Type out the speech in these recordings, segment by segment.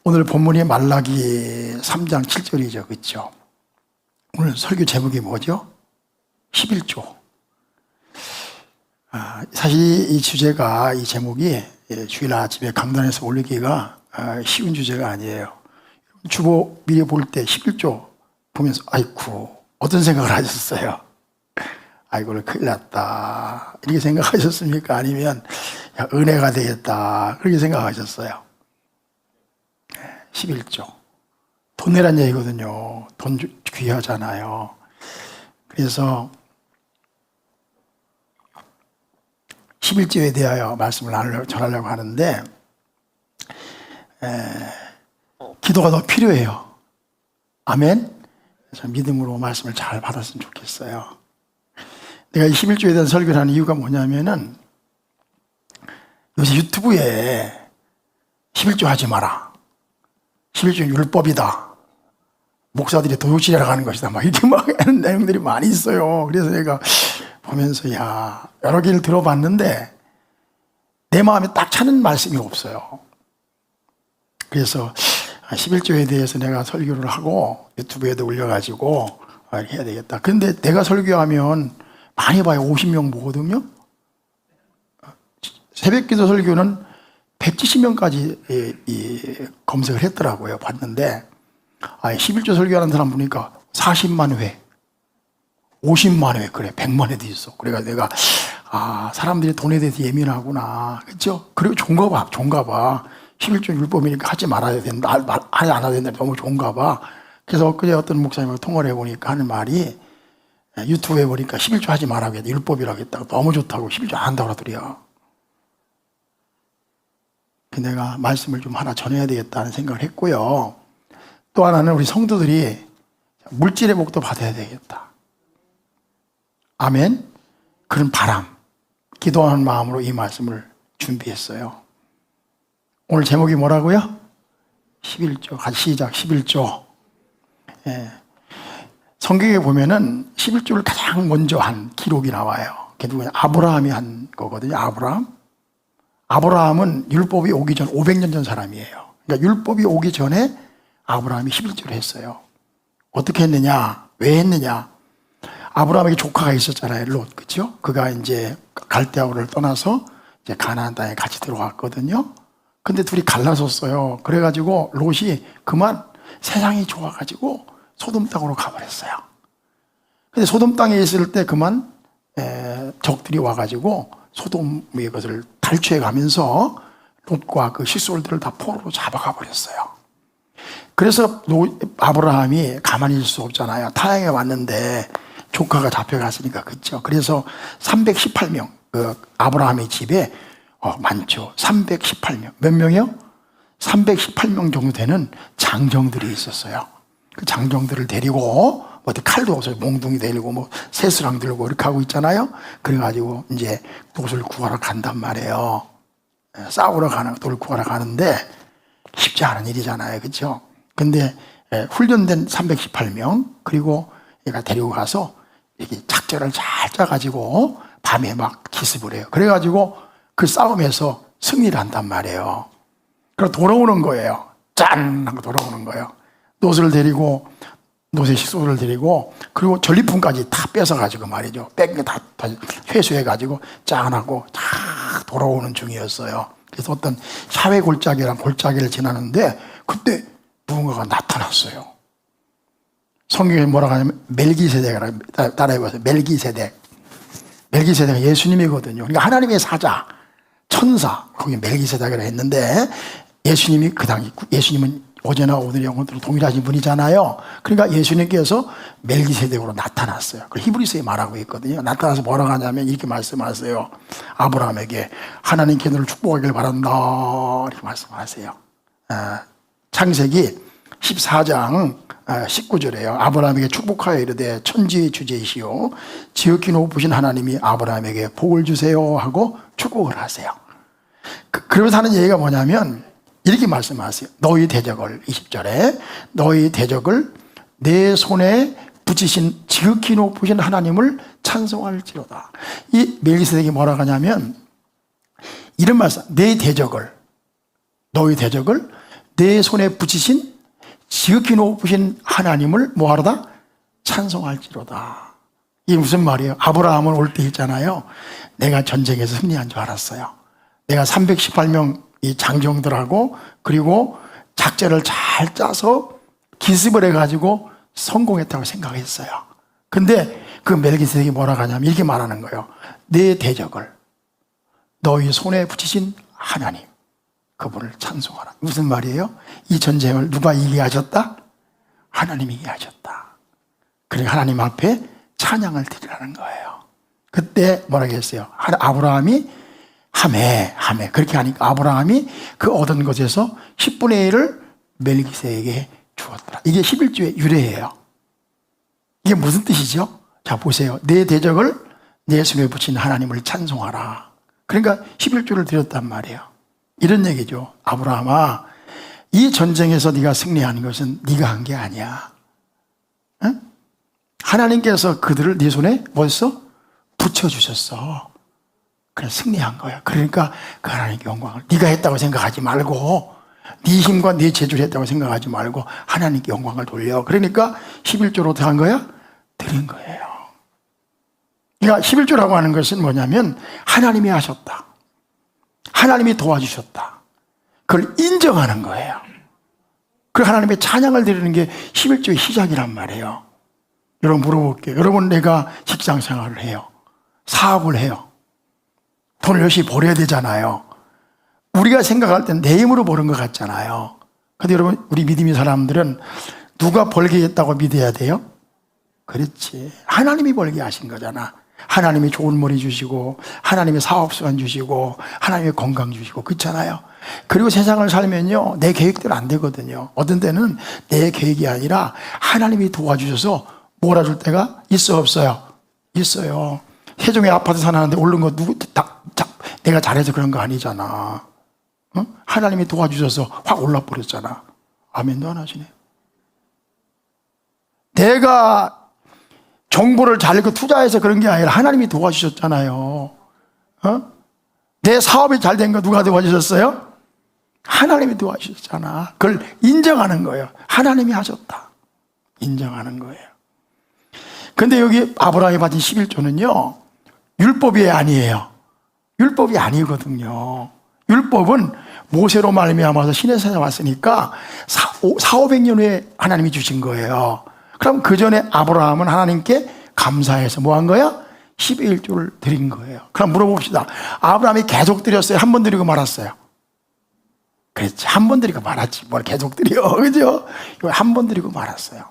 오늘 본문이 말라기 3장 7절이죠. 그렇죠? 오늘 설교 제목이 뭐죠? 11조. 사실 이 주제가, 이 제목이 주일 아침에 강단에서 올리기가 쉬운 주제가 아니에요. 주보 미리 볼 때 11조 보면서 아이쿠 어떤 생각을 하셨어요? 아이고 큰일 났다 이렇게 생각하셨습니까? 아니면 야, 은혜가 되겠다 그렇게 생각하셨어요? 11조 돈 내란 얘기거든요. 돈 귀하잖아요. 그래서 11조에 대하여 말씀을 전하려고 하는데 기도가 더 필요해요. 아멘. 그래서 믿음으로 말씀을 잘 받았으면 좋겠어요. 내가 이 11조에 대한 설교를 하는 이유가 뭐냐면은 요새 유튜브에 11조 하지 마라, 11조는 율법이다, 목사들이 도둑질하러 가는 것이다 막 이렇게 막 하는 내용들이 많이 있어요. 그래서 내가 보면서 야 여러 개를 들어봤는데 내 마음에 딱 차는 말씀이 없어요. 그래서 11조에 대해서 내가 설교를 하고 유튜브에도 올려가지고 해야 되겠다. 근데 내가 설교하면 많이 봐요. 50명 보거든요. 새벽기도 설교는 170명까지 검색을 했더라고요. 봤는데 11조 설교하는 사람 보니까 40만 회, 50만 회, 그래 100만 회도 있어. 그래가지고 내가 사람들이 돈에 대해서 예민하구나. 그렇죠? 그리고 좋은가 봐. 11조 율법이니까 하지 말아야 된다. 하지 않아야 된다. 너무 좋은가 봐. 그래서 엊그제 어떤 목사님하고 통화를 해보니까 하는 말이 유튜브에 보니까 11조 하지 말라고 했다. 율법이라고 했다고. 너무 좋다고 11조 안 한다고 하더래요. 내가 말씀을 좀 하나 전해야 되겠다는 생각을 했고요. 또 하나는 우리 성도들이 물질의 복도 받아야 되겠다. 아멘. 그런 바람, 기도하는 마음으로 이 말씀을 준비했어요. 오늘 제목이 뭐라고요? 11조. 같이 시작. 11조. 성경에 보면은 11조를 가장 먼저 한 기록이 나와요. 그게 누구냐? 아브라함이 한 거거든요. 아브라함은 율법이 오기 전 500년 전 사람이에요. 그러니까 율법이 오기 전에 아브라함이 11조를 했어요. 어떻게 했느냐? 왜 했느냐? 아브라함에게 조카가 있었잖아요. 롯. 그렇죠? 그가 이제 갈대아우를 떠나서 이제 가나안 땅에 같이 들어왔거든요. 근데 둘이 갈라섰어요. 그래가지고 롯이 그만 세상이 좋아가지고 소돔 땅으로 가버렸어요. 근데 소돔 땅에 있을 때 그만 적들이 와가지고 소돔의 것을 탈취해 가면서 롯과 그 시솔들을 다 포로로 잡아가 버렸어요. 그래서 아브라함이 가만히 있을 수 없잖아요. 타향에 왔는데 조카가 잡혀갔으니까. 그렇죠? 그래서 318명 그 아브라함의 집에 많죠. 318명. 몇 명이요? 318명 정도 되는 장정들이 있었어요. 그 장정들을 데리고 어디 칼도 없어요. 몽둥이 데리고 뭐 새수랑 들고 이렇게 하고 있잖아요. 그래가지고 이제 롯을 구하러 간단 말이에요. 싸우러 가는, 롯을 구하러 가는데 쉽지 않은 일이잖아요. 그렇죠? 근데 훈련된 318명 그리고 얘가 데리고 가서 이렇게 작전을 잘 짜가지고 밤에 막 기습을 해요. 그래가지고 그 싸움에서 승리를 한단 말이에요. 그럼 돌아오는 거예요. 짠! 하고 돌아오는 거예요. 롯을 데리고, 롯의 식소를 데리고, 그리고 전리품까지 다 뺏어가지고 말이죠. 뺏긴 거 다 회수해가지고 짠하고 다 돌아오는 중이었어요. 그래서 어떤 샤웨 골짜기랑 골짜기를 지나는데 그때 누군가가 나타났어요. 성경에 뭐라고 하냐면 멜기세덱이라고, 따라해보세요. 멜기세덱은 예수님이거든요. 그러니까 하나님의 사자, 천사, 거기 멜기세덱이라고 했는데 예수님이 그 당시, 예수님은 어제나 오늘이 영원토록 동일하신 분이잖아요. 그러니까 예수님께서 멜기세덱으로 나타났어요. 그걸 히브리서에 말하고 있거든요. 나타나서 뭐라고 하냐면 이렇게 말씀하세요. 아브라함에게 하나님께 너를 축복하길 바란다 이렇게 말씀하세요. 창세기 14장 19절에요. 아브라함에게 축복하여 이르되 천지의 주제이시오 지극히 높으신 하나님이 아브라함에게 복을 주세요 하고 축복을 하세요. 그러면서 하는 얘기가 뭐냐면 이렇게 말씀하세요. 너희 대적을 20절에 너희 대적을 내 손에 붙이신 지극히 높으신 하나님을 찬송할지로다. 이 멜기세덱이 뭐라고 하냐면 이런 말씀, 너희 대적을 내 손에 붙이신 지극히 높으신 하나님을 뭐하러다? 찬송할지로다. 이게 무슨 말이에요? 아브라함은 올 때 있잖아요. 내가 전쟁에서 승리한 줄 알았어요. 내가 318명 이 장정들하고 그리고 작전을 잘 짜서 기습을 해가지고 성공했다고 생각했어요. 근데 그 멜기세덱이 뭐라고 하냐면 이렇게 말하는 거예요. 내 대적을 너희 손에 붙이신 하나님, 그분을 찬송하라. 무슨 말이에요? 이 전쟁을 누가 이기게 하셨다? 하나님이 이기게 하셨다. 그러니까 하나님 앞에 찬양을 드리라는 거예요. 그때 뭐라고 했어요? 아브라함이 하매 그렇게 하니까 아브라함이 그 얻은 것에서 10분의 1을 멜기세덱에게 주었더라. 이게 11조의 유래예요. 이게 무슨 뜻이죠? 자 보세요. 내 대적을 내 손에 붙인 하나님을 찬송하라. 그러니까 11조를 드렸단 말이에요. 이런 얘기죠. 아브라함아, 이 전쟁에서 네가 승리한 것은 네가 한 게 아니야. 응? 하나님께서 그들을 네 손에 벌써 붙여주셨어. 그래서 승리한 거야. 그러니까 그 하나님께 영광을 네가 했다고 생각하지 말고, 네 힘과 네 재주를 했다고 생각하지 말고 하나님께 영광을 돌려. 그러니까 11조로 어떻게 한 거야? 드린 거예요. 그러니까 11조라고 하는 것은 뭐냐면 하나님이 하셨다, 하나님이 도와주셨다, 그걸 인정하는 거예요. 그 하나님의 찬양을 드리는 게 11조의 시작이란 말이에요. 여러분 물어볼게요. 여러분, 내가 직장 생활을 해요, 사업을 해요, 돈을 열심히 벌어야 되잖아요. 우리가 생각할 땐 내 힘으로 버는 것 같잖아요. 근데 여러분, 우리 믿음의 사람들은 누가 벌게 했다고 믿어야 돼요? 그렇지, 하나님이 벌게 하신 거잖아. 하나님이 좋은 머리 주시고, 하나님의 사업수완 주시고, 하나님의 건강 주시고, 그렇잖아요. 그리고 세상을 살면요, 내 계획대로 안 되거든요. 어떤 때는 내 계획이 아니라 하나님이 도와주셔서 몰아줄 때가 있어 없어요? 있어요. 세종의 아파트 사는데 오른 거 내가 잘해서 그런 거 아니잖아. 어? 하나님이 도와주셔서 확 올라버렸잖아. 아멘도 안 하시네. 내가 정보를 잘 읽고 투자해서 그런 게 아니라 하나님이 도와주셨잖아요. 어? 내 사업이 잘 된 거 누가 도와주셨어요? 하나님이 도와주셨잖아. 그걸 인정하는 거예요. 하나님이 하셨다, 인정하는 거예요. 근데 여기 아브라함이 받은 11조는요 율법이 아니에요. 율법이 아니거든요. 율법은 모세로 말미암아서 시내산에 왔으니까 400~500년 후에 하나님이 주신 거예요. 그럼 그 전에 아브라함은 하나님께 감사해서 뭐 한 거야? 11조를 드린 거예요. 그럼 물어봅시다. 아브라함이 계속 드렸어요? 한 번 드리고 말았어요? 그렇지, 한 번 드리고 말았지. 뭘 계속 드려, 그죠? 한 번 드리고 말았어요.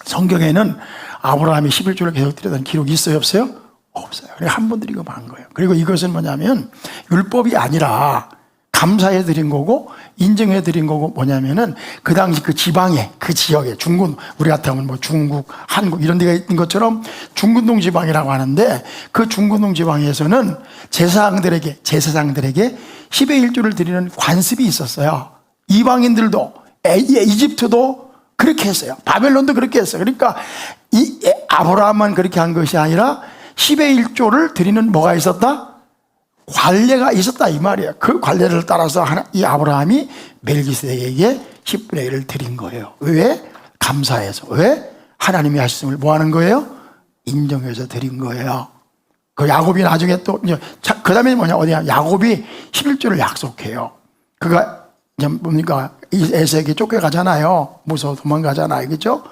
성경에는 아브라함이 11조를 계속 드렸다는 기록이 있어요, 없어요? 없어요. 그냥 한 번 드리고 만 거예요. 그리고 이것은 뭐냐면 율법이 아니라 감사해 드린 거고 인정해 드린 거고, 뭐냐면은 그 당시 그 지방에, 그 지역에, 중군, 우리 같으면 뭐 중국, 한국 이런 데가 있는 것처럼 중군동 지방이라고 하는데, 그 중군동 지방에서는 제사장들에게 10의 1조를 드리는 관습이 있었어요. 이방인들도, 이집트도 그렇게 했어요. 바벨론도 그렇게 했어요. 그러니까 이 아브라함만 그렇게 한 것이 아니라 10의 1조를 드리는 뭐가 있었다? 관례가 있었다, 이 말이에요. 그 관례를 따라서 이 아브라함이 멜기세덱에게 10분의 1을 드린 거예요. 왜? 감사해서. 왜? 하나님이 하셨음을 뭐 하는 거예요? 인정해서 드린 거예요. 그 야곱이 나중에 또, 그 다음에 뭐냐, 어디야? 야곱이 11조를 약속해요. 그가 뭡니까? 에서에게 쫓겨가잖아요. 무서워 도망가잖아요. 그죠?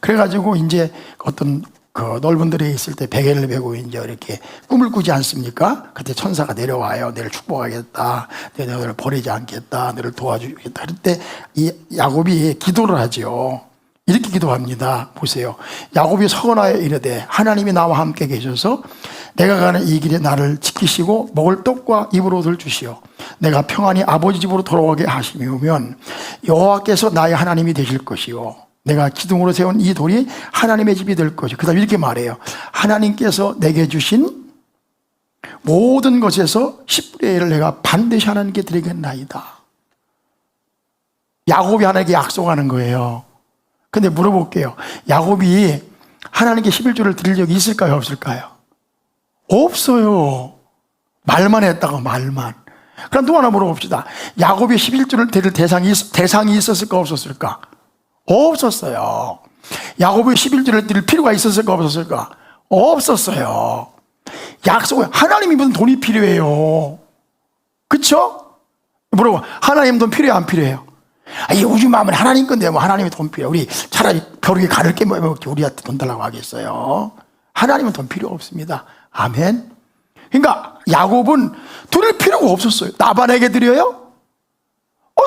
그래가지고 이제 어떤 그 넓은 들에 있을 때 베개를 베고 이제 이렇게 꿈을 꾸지 않습니까? 그때 천사가 내려와요. 너를 축복하겠다, 내가 너를 버리지 않겠다, 너를 도와주겠다. 그럴 때 이 야곱이 기도를 하죠. 이렇게 기도합니다. 보세요. 야곱이 서원하여 이르되 하나님이 나와 함께 계셔서 내가 가는 이 길에 나를 지키시고 먹을 떡과 입을 옷을 주시오. 내가 평안히 아버지 집으로 돌아오게 하시면 여호와께서 나의 하나님이 되실 것이요, 내가 기둥으로 세운 이 돌이 하나님의 집이 될 것이요. 그 다음 이렇게 말해요. 하나님께서 내게 주신 모든 것에서 10분의 1을 내가 반드시 하나님께 드리겠나이다. 야곱이 하나님께 약속하는 거예요. 근데 물어볼게요. 야곱이 하나님께 11조를 드릴 적이 있을까요, 없을까요? 없어요. 말만 했다고, 말만. 그럼 또 하나 물어봅시다. 야곱이 11조를 드릴 대상이 있었을까 없었을까? 없었어요. 야곱이 11조를 드릴 필요가 있었을까 없었을까? 없었어요. 약속은 하나님이 무슨 돈이 필요해요. 그쵸? 물어봐. 하나님 돈 필요해 안 필요해요? 이 우주 마음은 하나님 건데 뭐 하나님이 돈 필요해. 우리 차라리 벼룩에 가를 게 뭐 우리한테 돈 달라고 하겠어요. 하나님은 돈 필요 없습니다. 아멘. 그러니까 야곱은 드릴 필요가 없었어요. 나반에게 드려요?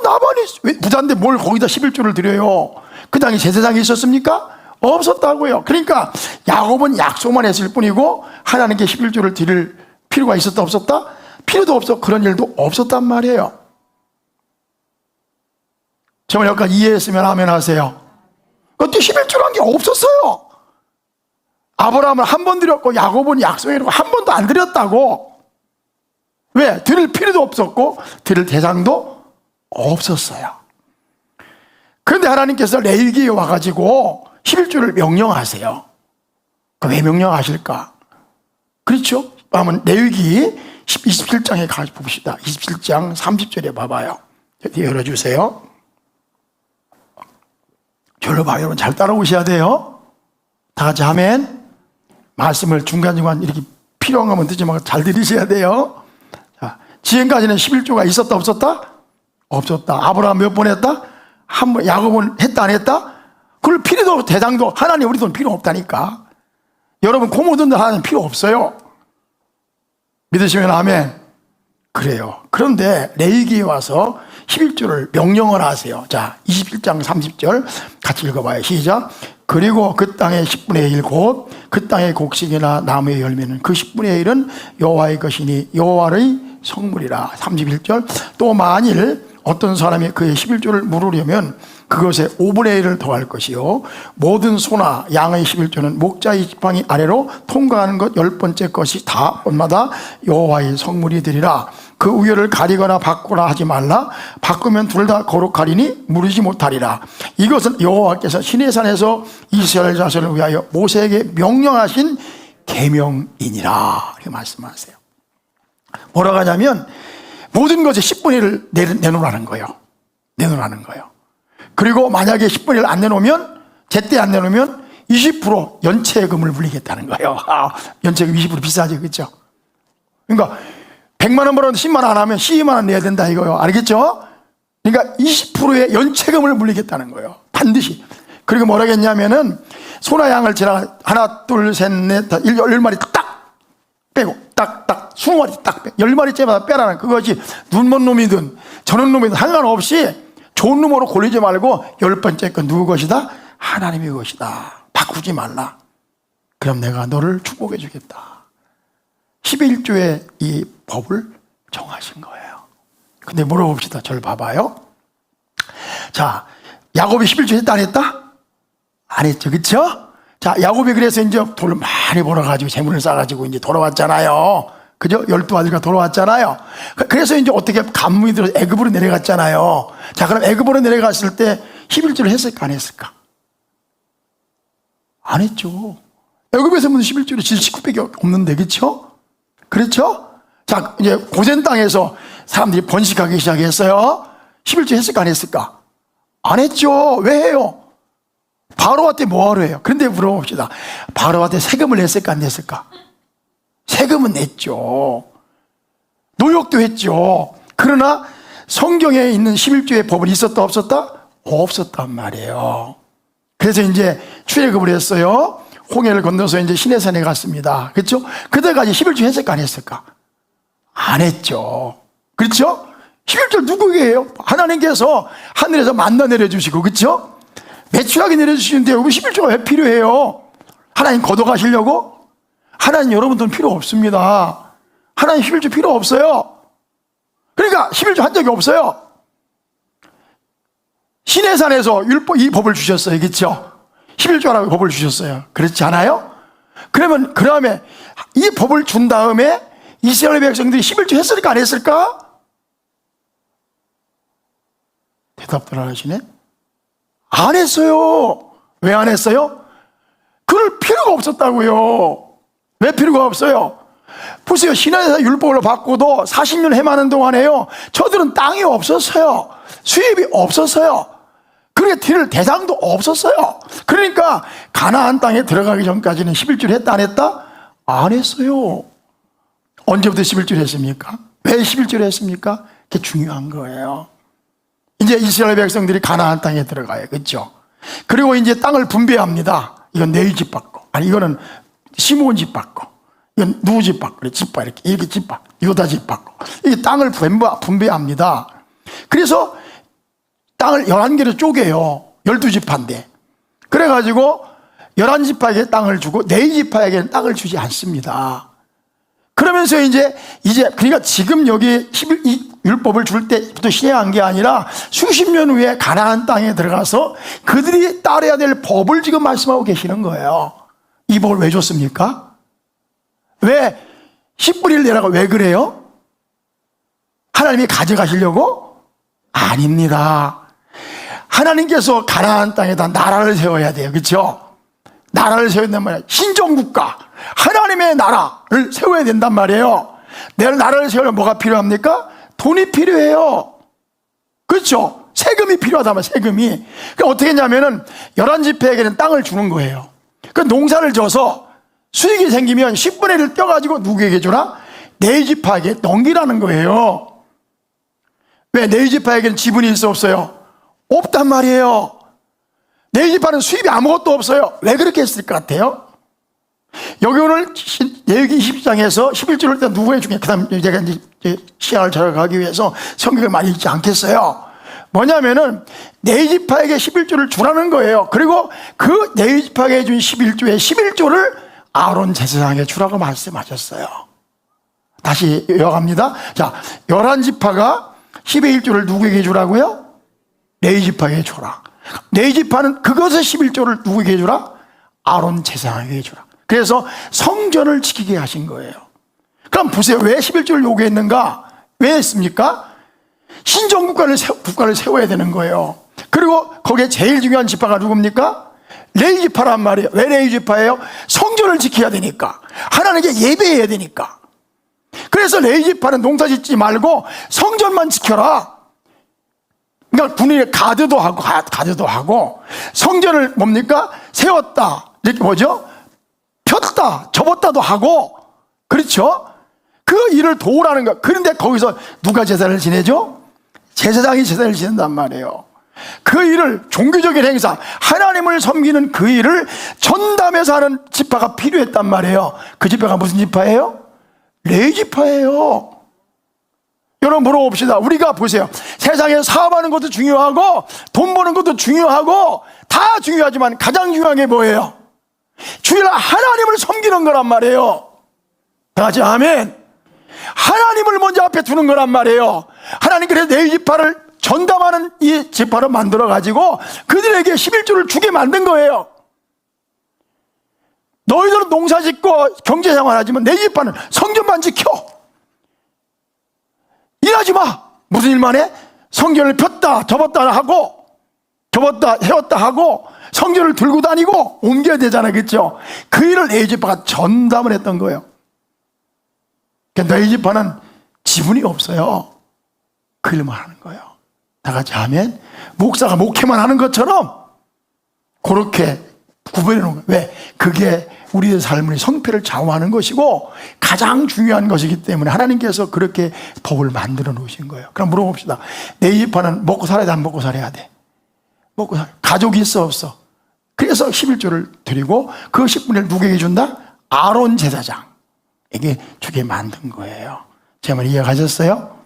나반이 왜 부자인데 뭘 거기다 11조를 드려요? 그 당시 제사장이 있었습니까? 없었다고요. 그러니까 야곱은 약속만 했을 뿐이고 하나님께 11조를 드릴 필요가 있었다 없었다? 필요도 없어. 그런 일도 없었단 말이에요. 정말 여기까지 이해했으면 아멘 하세요. 그때 11조라는 게 없었어요. 아브라함은 한 번 드렸고 야곱은 약속해놓고 한 번도 안 드렸다고. 왜? 드릴 필요도 없었고 드릴 대상도 없었어요. 그런데 하나님께서 레위기에 와가지고 11조를 명령하세요. 왜 명령하실까? 그렇죠? 한번 레위기 27장에 가서 봅시다. 27장 30절에 봐봐요. 열어주세요. 저로 봐요. 여러분 잘 따라오셔야 돼요. 다 같이 아멘. 말씀을 중간중간 이렇게 필요한 거면 듣지 말고 잘 들으셔야 돼요. 자, 지금까지는 11조가 있었다 없었다? 없었다. 아브라함 몇 번 했다? 한 번. 야곱은 했다 안 했다? 그럴 필요도 없고 대상도 하나님 우리 돈 필요 없다니까. 여러분 고모든들 하나님 필요 없어요. 믿으시면 아멘. 그래요. 그런데 레위기에 와서 11조를 명령을 하세요. 자, 21장 30절 같이 읽어봐요. 시작. 그리고 그 땅의 10분의 1 곧 그 땅의 곡식이나 나무의 열매는 그 10분의 1은 여호와의 것이니 여호와의 성물이라. 31절. 또 만일 어떤 사람이 그의 11조를 물으려면 그것에 5분의 1을 더할 것이요 모든 소나 양의 11조는 목자의 지팡이 아래로 통과하는 것 10번째 것이 다 온마다 여호와의 성물이 되리라. 그 우열을 가리거나 바꾸라 하지 말라. 바꾸면 둘 다 거룩하리니 무르지 못하리라. 이것은 여호와께서 시내산에서 이스라엘 자손을 위하여 모세에게 명령하신 계명이니라. 이렇게 말씀하세요. 뭐라고 하냐면 모든 것에 10분의 1을 내놓으라는 거예요. 내놓으라는 거예요. 그리고 만약에 10분의 1을 안 내놓으면, 제때 안 내놓으면 20% 연체금을 물리겠다는 거예요. 연체금 20% 비싸지, 그렇죠? 그러니까 100만 원 벌었는데 10만 원 안 하면 12만 원 내야 된다 이거요. 알겠죠? 그러니까 20%의 연체금을 물리겠다는 거예요. 반드시. 그리고 뭐라 했냐면은 소나 양을 지나 하나, 둘, 셋, 넷, 다 10마리 딱 빼고 딱 20마리 딱 빼. 10마리째마다 빼라는 그것이 눈먼 놈이든 저런 놈이든 상관없이 좋은 놈으로 골리지 말고 10번째 건 누구 것이다? 하나님의 것이다. 바꾸지 말라. 그럼 내가 너를 축복해 주겠다. 11조의 이 법을 정하신 거예요. 근데 물어봅시다. 저를 봐봐요. 자, 야곱이 11조 했다 안 했다? 안 했죠. 그쵸? 자, 야곱이 그래서 이제 돈을 많이 벌어가지고 재물을 쌓아가지고 이제 돌아왔잖아요. 그죠? 12아들과 돌아왔잖아요. 그래서 이제 어떻게 간문이 들어서 애굽으로 내려갔잖아요. 자, 그럼 애굽으로 내려갔을 때 11조를 했을까 안 했을까? 안 했죠. 애굽에서 무슨 11조를 질 식구밖에 없는데, 그렇죠? 그렇죠? 자, 이제 고센 땅에서 사람들이 번식하기 시작했어요. 11조 했을까 안 했을까? 안 했죠. 왜 해요? 바로한테 뭐하러 해요? 그런데 물어봅시다. 바로한테 세금을 냈을까 안 냈을까? 세금은 냈죠. 노역도 했죠. 그러나 성경에 있는 11조의 법은 있었다 없었다? 없었단 말이에요. 그래서 이제 출애굽을 했어요. 홍해를 건너서 이제 시내산에 갔습니다. 그렇죠? 그때까지 11조 했을까 안 했을까? 안 했죠. 그렇죠? 11조 누구에게 해요? 하나님께서 하늘에서 만나 내려주시고, 그렇죠? 매출하게 내려주시는데 왜 11조가 왜 필요해요? 하나님 걷어가시려고? 하나님 여러분 돈 필요 없습니다. 하나님 11조 필요 없어요. 그러니까 11조 한 적이 없어요. 시내산에서 이 법을 주셨어요. 그렇죠? 11조라고 법을 주셨어요. 그렇지 않아요? 그러면 그 다음에 이 법을 준 다음에 이스라엘 백성들이 11조 했을까 안 했을까? 대답도 안 하시네. 안 했어요. 왜 안 했어요? 그럴 필요가 없었다고요. 왜 필요가 없어요? 보세요. 신앙에서 율법을 받고도 40년 해마는 동안에요, 저들은 땅이 없었어요. 수입이 없었어요. 그게 드릴 대상도 없었어요. 그러니까 가나안 땅에 들어가기 전까지는 11줄 했다 안 했다? 안 했어요. 언제부터 11줄 했습니까? 왜 11줄 했습니까? 그게 중요한 거예요. 이제 이스라엘 백성들이 가나안 땅에 들어가요. 그렇죠? 그리고 이제 땅을 분배합니다. 이건 네 집 받고, 아니 이거는 시므온 집 받고, 이건 누구 집 받고, 집 받고, 이렇게 집 받고, 유다 집 받고, 이게 땅을 분배합니다. 그래서 땅을 11개로 쪼개요. 12지파인데. 그래가지고 11지파에게 땅을 주고 4지파에게는 땅을 주지 않습니다. 그러면서 이제 그러니까 지금 여기 11, 율법을 줄 때부터 시행한 게 아니라 수십 년 후에 가나안 땅에 들어가서 그들이 따라야 될 법을 지금 말씀하고 계시는 거예요. 이 법을 왜 줬습니까? 왜 10분의 1 내라고 왜 그래요? 하나님이 가져가시려고? 아닙니다. 하나님께서 가나안 땅에다 나라를 세워야 돼요. 그렇죠? 나라를 세운단 말이에요. 신정국가, 하나님의 나라를 세워야 된단 말이에요. 내 나라를 세우려면 뭐가 필요합니까? 돈이 필요해요. 그렇죠? 세금이 필요하다면 세금이. 그러니까 어떻게 했냐면은 11지파에게는 땅을 주는 거예요. 그 농사를 져서 수익이 생기면 10분의 1을 떼어가지고 누구에게 주나? 4지파에게 넘기라는 거예요. 왜 4지파에게는 지분이 있어 없어요? 없단 말이에요. 4지파는 수입이 아무것도 없어요. 왜 그렇게 했을 것 같아요? 여기 오늘 레위기 20장에서 11절을 일단 누구의 중에, 그 다음 제가 이제 시야를 찾아가기 위해서 성경을 많이 읽지 않겠어요. 뭐냐면은 4지파에게 11조를 주라는 거예요. 그리고 그 4지파에게 준 11조의 11조를 아론 제사장에게 주라고 말씀하셨어요. 다시 이어갑니다. 자, 11지파가 10의 1조를 누구에게 주라고요? 4지파에게 주라. 4지파는 그것의 11조를 누구에게 주라? 아론 제사장에게 주라. 그래서 성전을 지키게 하신 거예요. 그럼 보세요. 왜 11조를 요구했는가? 왜 했습니까? 신정국가를 세워야 되는 거예요. 그리고 거기에 제일 중요한 지파가 누굽니까? 레위지파란 말이에요. 왜 레위지파예요? 성전을 지켜야 되니까, 하나님께 예배해야 되니까. 그래서 레위지파는 농사 짓지 말고 성전만 지켜라. 그러니까 군인의 가드도 하고 성전을 뭡니까? 세웠다, 이렇게 뭐죠? 폈다, 접었다도 하고, 그렇죠? 그 일을 도우라는 거. 그런데 거기서 누가 제사를 지내죠? 제사장이 제사를 지낸단 말이에요. 그 일을, 종교적인 행사, 하나님을 섬기는 그 일을 전담해서 하는 지파가 필요했단 말이에요. 그 지파가 무슨 지파예요? 레위지파예요. 여러분 물어봅시다. 우리가 보세요. 세상에 사업하는 것도 중요하고 돈 버는 것도 중요하고 다 중요하지만 가장 중요한 게 뭐예요? 주일 하나님을 섬기는 거란 말이에요. 다 같이 아멘. 하나님을 먼저 앞에 두는 거란 말이에요. 하나님 그래서 레위지파를 전담하는 이 지파를 만들어 가지고 그들에게 11조를 주게 만든 거예요. 너희들은 농사 짓고 경제생활 하지만 내 지파는 성전만 지켜. 일하지 마. 무슨 일만 해? 성전을 폈다 접었다 하고, 접었다 세웠다 하고, 성전을 들고 다니고 옮겨야 되잖아요. 그렇죠? 그 일을 레위지파가 전담을 했던 거예요. 그러니까 레위지파는 지분이 없어요. 그 일만 하는 거예요. 다 같이 하면 목사가 목회만 하는 것처럼 그렇게 구별해 놓은 거예요. 왜? 그게 우리의 삶의 성패를 좌우하는 것이고 가장 중요한 것이기 때문에 하나님께서 그렇게 법을 만들어 놓으신 거예요. 그럼 물어봅시다. 레위지파는 먹고 살아야 돼, 안 먹고 살아야 돼? 먹고 살아야 돼. 가족이 있어 없어? 그래서 11조를 드리고 그 10분의 1 누구에게 준다? 아론 제사장에게 주게 만든 거예요. 제 말 이해가셨어요?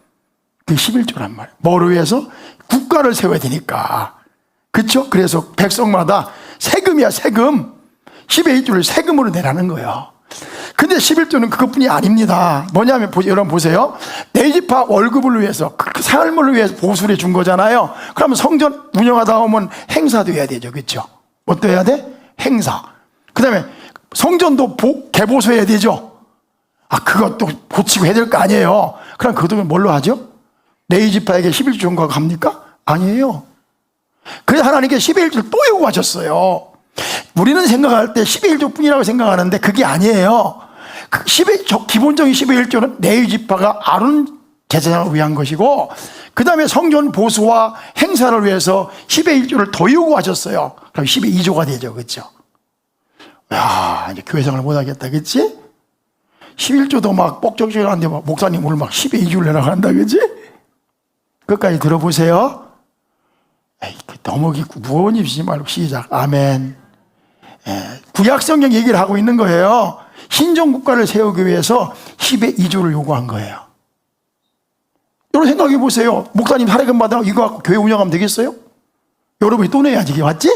그 11조란 말이에요. 뭐를 위해서? 국가를 세워야 되니까. 그렇죠? 그래서 백성마다 세금이야, 세금. 10의 1조를 세금으로 내라는 거예요. 근데 11조는 그것뿐이 아닙니다. 뭐냐면 여러분 보세요. 레위지파 월급을 위해서, 그 삶을 위해서 보수를 해준 거잖아요. 그러면 성전 운영하다 보면 행사도 해야 되죠. 그렇죠? 뭐 해야 돼? 행사. 그 다음에 성전도 개보수해야 되죠. 아, 그것도 고치고 해야 될 거 아니에요. 그럼 그 돈을 뭘로 하죠? 레위지파에게 11조 준 거 갑니까? 아니에요. 그래서 하나님께 11조를 또 요구하셨어요. 우리는 생각할 때 11조 뿐이라고 생각하는데 그게 아니에요. 기본적인 10의 1조는 레위 지파가 아론 제사장을 위한 것이고, 그 다음에 성전 보수와 행사를 위해서 10의 1조를 더 요구하셨어요. 그럼 10의 2조가 되죠. 그렇죠? 야, 이제 교회생활 못하겠다. 그치? 11조도 막 뻑적지가 하는데 목사님 오늘 막 10의 2조를 내라고 한다. 그치? 끝까지 들어보세요. 에이, 너무 무거운 입시지 말고 시작. 아멘. 구약 성경 얘기를 하고 있는 거예요. 신정 국가를 세우기 위해서 10의 2조를 요구한 거예요. 여러분 생각해 보세요. 목사님 사례금 받아 이거 갖고 교회 운영하면 되겠어요? 여러분이 돈 내야지. 이게 맞지?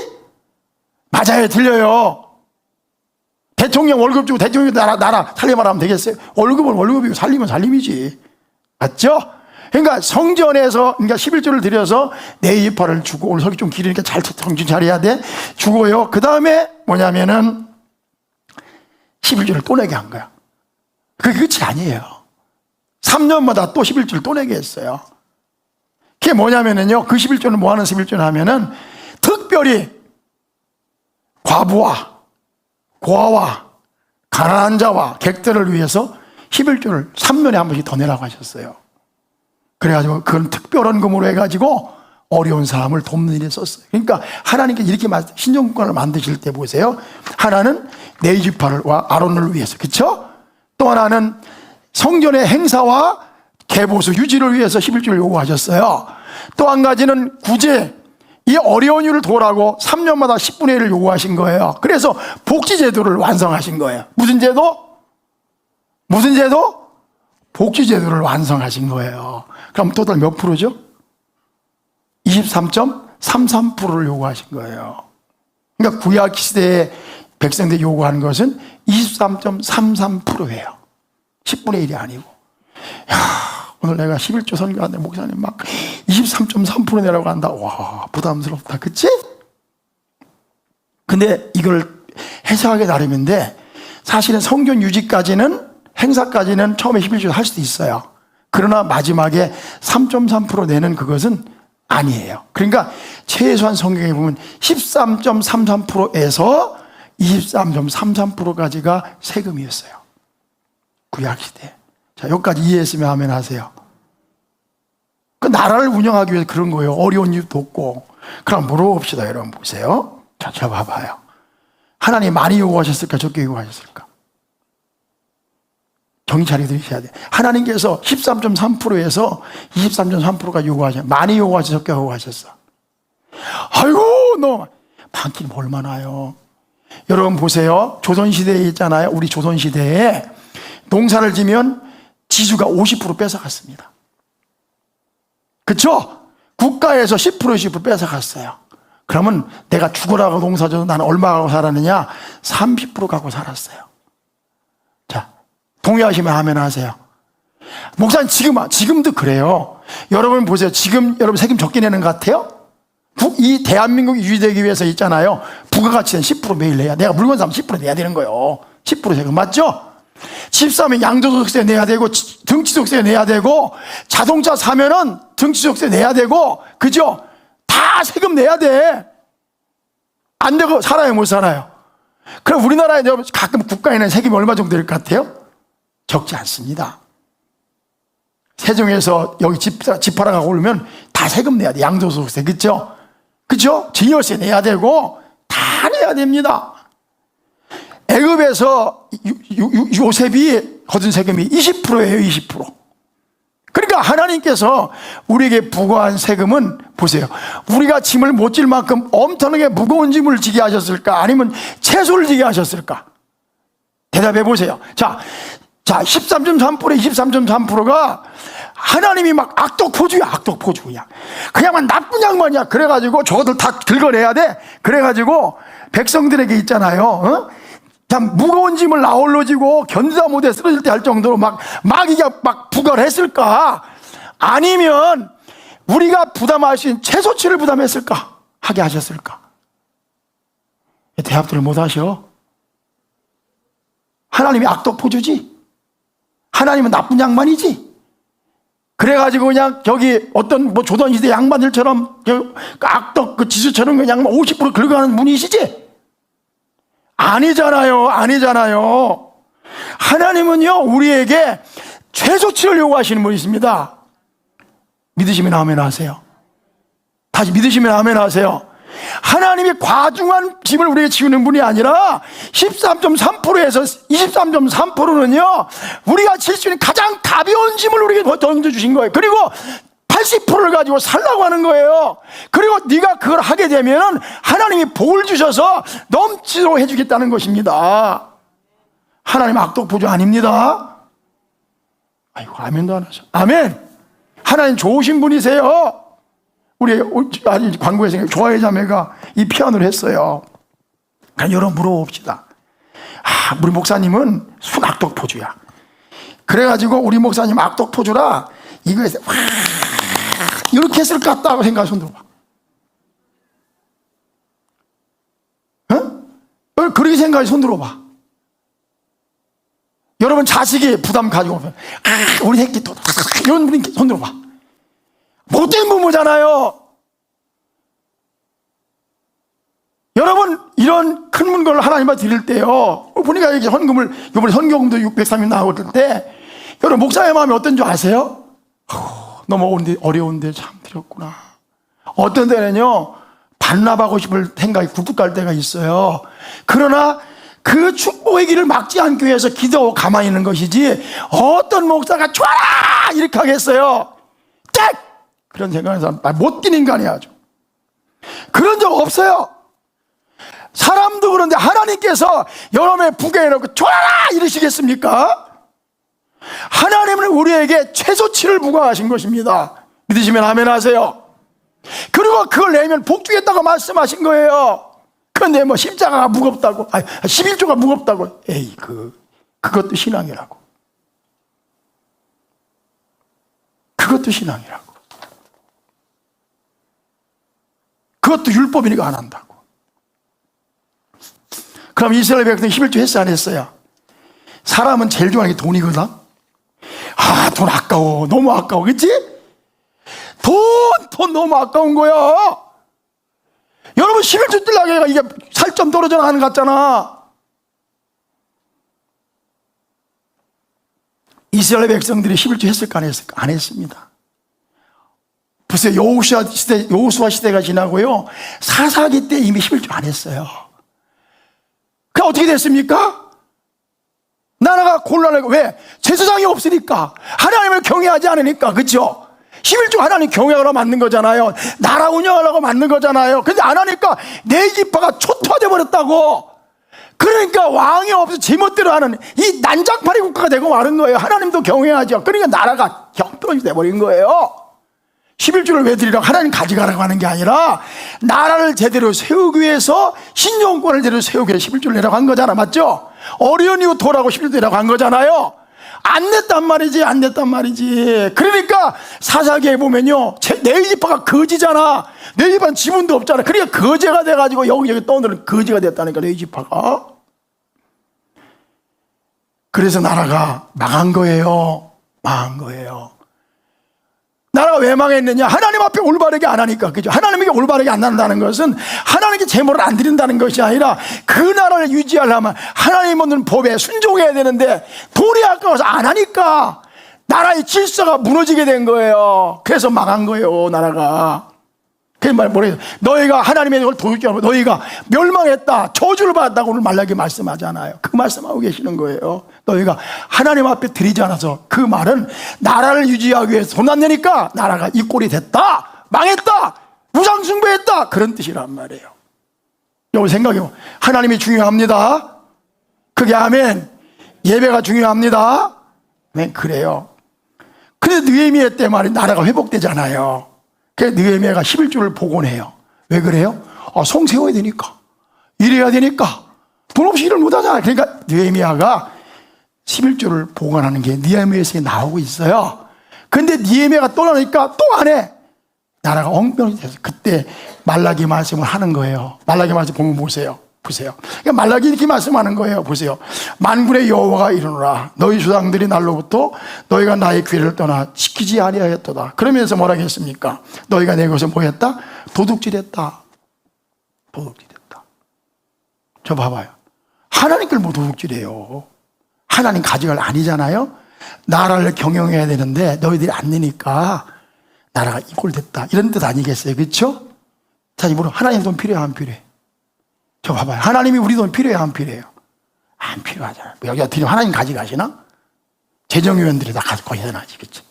맞아요. 들려요. 대통령 월급 주고 대통령 나라 살림하라 하면 되겠어요? 월급은 월급이고 살림은 살림이지. 맞죠? 그러니까 성전에서, 그러니까 11조를 들여서 네이파를 주고, 오늘 설교 좀 길으니까 잘 정신 차려야 돼. 주고요. 그 다음에 뭐냐면은 11조를 또 내게 한 거야. 그게 끝이 아니에요. 3년마다 또 11조를 또 내게 했어요. 그게 뭐냐면은요, 그 11조는 뭐 하는 11조를 하면은 특별히 과부와 고아와 가난한 자와 객들을 위해서 11조를 3년에 한 번씩 더 내라고 하셨어요. 그래가지고 그건 특별한 금으로 해가지고 어려운 사람을 돕는 일에 썼어요. 그러니까 하나님께서 이렇게 신정국가를 만드실 때 보세요. 하나는 레위 지파와 아론을 위해서, 그렇죠? 또 하나는 성전의 행사와 개보수 유지를 위해서 11조를 요구하셨어요. 또 한 가지는 구제, 이 어려운 일을 도라고 3년마다 10분의 1을 요구하신 거예요. 그래서 복지제도를 완성하신 거예요. 무슨 제도? 무슨 제도? 복지제도를 완성하신 거예요. 그럼 토탈 몇 프로죠? 23.33%를 요구하신 거예요. 그러니까 구약 시대에 백성들이 요구하는 것은 23.33%예요. 10분의 1이 아니고. 야, 오늘 내가 11조 선교하는데 목사님 막 23.3% 내라고 한다. 와, 부담스럽다. 그치? 근데 이걸 해석하기 나름인데, 사실은 성전 유지까지는, 행사까지는 처음에 11조 할 수도 있어요. 그러나 마지막에 3.3% 내는 그것은 아니에요. 그러니까 최소한 성경에 보면 13.33%에서 23.33%까지가 세금이었어요. 구약시대. 자, 여기까지 이해했으면 하면 하세요. 그 나라를 운영하기 위해서 그런 거예요. 어려운 일도 없고. 그럼 물어봅시다. 여러분 보세요. 자, 저 봐봐요. 하나님 많이 요구하셨을까? 적게 요구하셨을까? 정신 차리게 들으셔야 돼요. 하나님께서 13.3%에서 23.3%가 요구하셨어요. 많이 요구하셨어? 적게 요구하셨어? 아이고, 너 많긴 뭘 많아요. 여러분 보세요. 조선시대에 있잖아요. 우리 조선시대에 농사를 지면 지주가 50% 뺏어갔습니다. 그쵸? 국가에서 10% 뺏어갔어요. 그러면 내가 죽으라고 농사져도 나는 얼마 갖고 살았느냐? 30% 갖고 살았어요. 자, 동의하시면 아멘 하세요. 목사님 지금도 그래요. 여러분 보세요. 지금 여러분 세금 적게 내는 것 같아요? 이 대한민국이 유지되기 위해서 있잖아요. 부가가치는 10% 매일 내야, 내가 물건 사면 10% 내야 되는 거예요. 10% 세금 맞죠? 집 사면 양도소득세 내야 되고, 등치소득세 내야 되고, 자동차 사면은 등치소득세 내야 되고, 그죠? 다 세금 내야 돼. 안 되고 살아요, 못 살아요? 그럼 우리나라에 가끔 국가에는 세금이 얼마 정도 될 것 같아요? 적지 않습니다. 세종에서 여기 집 팔아가고 오면 다 세금 내야 돼. 양도소득세, 그죠? 그죠? 증여세 내야 되고, 다 내야 됩니다. 애굽에서 요셉이 거둔 세금이 20%예요, 20%. 그러니까 하나님께서 우리에게 부과한 세금은 보세요. 우리가 짐을 못 질 만큼 엄청나게 무거운 짐을 지게 하셨을까? 아니면 채소를 지게 하셨을까? 대답해 보세요. 자, 13.3%에 23.3%가 하나님이 막 악독포주야, 악독포주. 그냥 나쁜 양반이야. 그래가지고 저것들 다 긁어내야 돼. 그래가지고 백성들에게 있잖아요. 어? 참 무거운 짐을 나홀로 지고 견디다 못해 쓰러질 때 할 정도로 막 이게 막 부과를 했을까? 아니면 우리가 부담할 수 있는 채소치를 부담했을까? 하게 하셨을까? 대합들을 못 하셔. 하나님이 악독포주지? 하나님은 나쁜 양반이지? 그래가지고 그냥 저기 어떤 뭐 조선시대 양반들처럼 악독 그 지수처럼 그냥 50% 긁어가는 분이시지? 아니잖아요. 아니잖아요. 하나님은요, 우리에게 최소치를 요구하시는 분이십니다. 믿으시면 아멘 하세요. 다시 믿으시면 아멘 하세요. 하나님이 과중한 짐을 우리에게 지우는 분이 아니라 13.3%에서 23.3%는요, 우리가 질 수 있는 가장 가벼운 짐을 우리에게 던져주신 거예요. 그리고 80%를 가지고 살라고 하는 거예요. 그리고 네가 그걸 하게 되면 하나님이 복을 주셔서 넘치도록 해주겠다는 것입니다. 하나님 악독보조 아닙니다. 아이고, 아멘도 안 하죠. 아멘. 하나님 좋으신 분이세요. 우리 광고에서 조아의 자매가 이 피아노를 했어요. 그러니까 여러분 물어봅시다. 우리 목사님은 순 악독포주야. 그래가지고 우리 목사님 악독포주라 이거에서 이렇게 했을 것 같다고 생각해. 손 들어봐. 어? 그렇게 생각해. 손 들어봐. 여러분 자식이 부담 가지고 오면 우리 새끼 또 이런 분이 손 들어봐. 못된 부모잖아요. 여러분 이런 큰 물건을 하나님한테 드릴 때요, 보니까 이게 헌금을 이번에 선교금도 603이 나오고 때 여러분 목사의 마음이 어떤 줄 아세요? 너무 어려운데 참 드렸구나. 어떤 데는요 반납하고 싶을 생각이 굴뚝 갈 때가 있어요. 그러나 그 축복의 길을 막지 않기 위해서 기도하고 가만히 있는 것이지, 어떤 목사가 좋아라 이렇게 하겠어요? 딱! 그런 생각에서 못 뛴 인간이 아주. 그런 적 없어요. 사람도 그런데 하나님께서 여러분의 부게 해놓고 좋아라 이러시겠습니까? 하나님은 우리에게 최소치를 부과하신 것입니다. 믿으시면 아멘 하세요. 그리고 그걸 내면 복 주겠다고 말씀하신 거예요. 그런데 뭐 십자가가 무겁다고, 11조가 무겁다고. 에이, 그것도 신앙이라고. 그것도 신앙이라고. 그것도 율법이니까 안 한다고. 그럼 이스라엘 백성이 11조 했어, 안 했어요? 사람은 제일 좋아하는 게 돈이거든. 돈 아까워. 너무 아까워. 그치? 돈 너무 아까운 거야. 여러분 11조 뜰라고 이게 살점 떨어져 나가는 것 같잖아. 이스라엘 백성들이 11조 했을까 안 했을까? 안 했습니다. 벌써 여호수아 시대가 지나고요, 사사기 때 이미 11조 안 했어요. 그 어떻게 됐습니까? 나라가 곤란하고. 왜? 제사장이 없으니까, 하나님을 경외하지 않으니까. 그렇죠? 11조 하나님 경외하러 만든 거잖아요. 나라 운영하려고 만든 거잖아요. 근데 안 하니까 네 지파가 초토화돼 버렸다고. 그러니까 왕이 없어서 제멋대로 하는 이 난장파리 국가가 되고 마는 거예요. 하나님도 경외하죠. 그러니까 나라가 형편없이 돼버린 거예요. 11조를 왜 드리라고? 하나님 가져가라고 하는 게 아니라 나라를 제대로 세우기 위해서, 신정권을 제대로 세우기 위해서 11조를 내라고 한 거잖아. 맞죠? 어려운 이유 도라고 11조 내라고 한 거잖아요. 안 냈단 말이지, 안 냈단 말이지. 그러니까 사사기에 보면요, 네이지파가 거지잖아. 네이지파는 지분도 없잖아. 그러니까 거지가 돼가지고 여기저기 떠오르는 거지가 됐다니까, 네이지파가. 그래서 나라가 망한 거예요. 망한 거예요. 나라가 왜 망했느냐? 하나님 앞에 올바르게 안 하니까. 그죠? 하나님에게 올바르게 안 한다는 것은 하나님께 제물을 안 드린다는 것이 아니라, 그 나라를 유지하려면 하나님 얻는 법에 순종해야 되는데 돈이 아까워서 안 하니까 나라의 질서가 무너지게 된 거예요. 그래서 망한 거예요, 나라가. 그 말 뭐래요? 너희가 하나님의 이걸 도둑질하고 너희가 멸망했다, 저주를 받았다고 오늘 말라기 말씀하잖아요. 그 말씀하고 계시는 거예요. 너희가 하나님 앞에 드리지 않아서. 그 말은 나라를 유지하기 위해서 돈 안 내니까 나라가 이 꼴이 됐다, 망했다, 우상숭배했다, 그런 뜻이란 말이에요. 여러분 생각해요. 하나님이 중요합니다. 그게 아멘. 예배가 중요합니다. 네, 그래요. 근데 느헤미야 때 말이 나라가 회복되잖아요. 그래서 느헤미야가 11조를 복원해요. 왜 그래요? 성 세워야 되니까, 일해야 되니까, 돈 없이 일을 못하잖아요. 그러니까 느헤미야가 11조를 복원하는 게 느헤미야서에 나오고 있어요. 근데 느헤미야가 떠나니까 또 안 해. 나라가 엉망이 돼서 그때 말라기 말씀을 하는 거예요. 말라기 말씀 보면 보세요. 그러니까 말라기 이렇게 말씀하는 거예요. 보세요. 만군의 여호와가 이르노라, 너희 조상들이 날로부터 너희가 나의 규례를 떠나 지키지 아니하였도다. 그러면서 뭐라 했습니까? 너희가 내 것을 뭐 했다? 도둑질했다. 도둑질했다. 저 봐봐요. 하나님 걸 뭐 도둑질해요? 하나님 가져갈 아니잖아요. 나라를 경영해야 되는데 너희들이 안 내니까 나라가 이꼴 됐다, 이런 뜻 아니겠어요? 그렇죠? 자, 이번에 하나님 돈 필요해, 안 필요해? 저 봐봐요. 하나님이 우리 돈 필요해, 안 필요해요? 안 필요하잖아요. 여기 어떻게 하나님 가져가시나? 재정위원들이 다 가지고 해야지, 그치?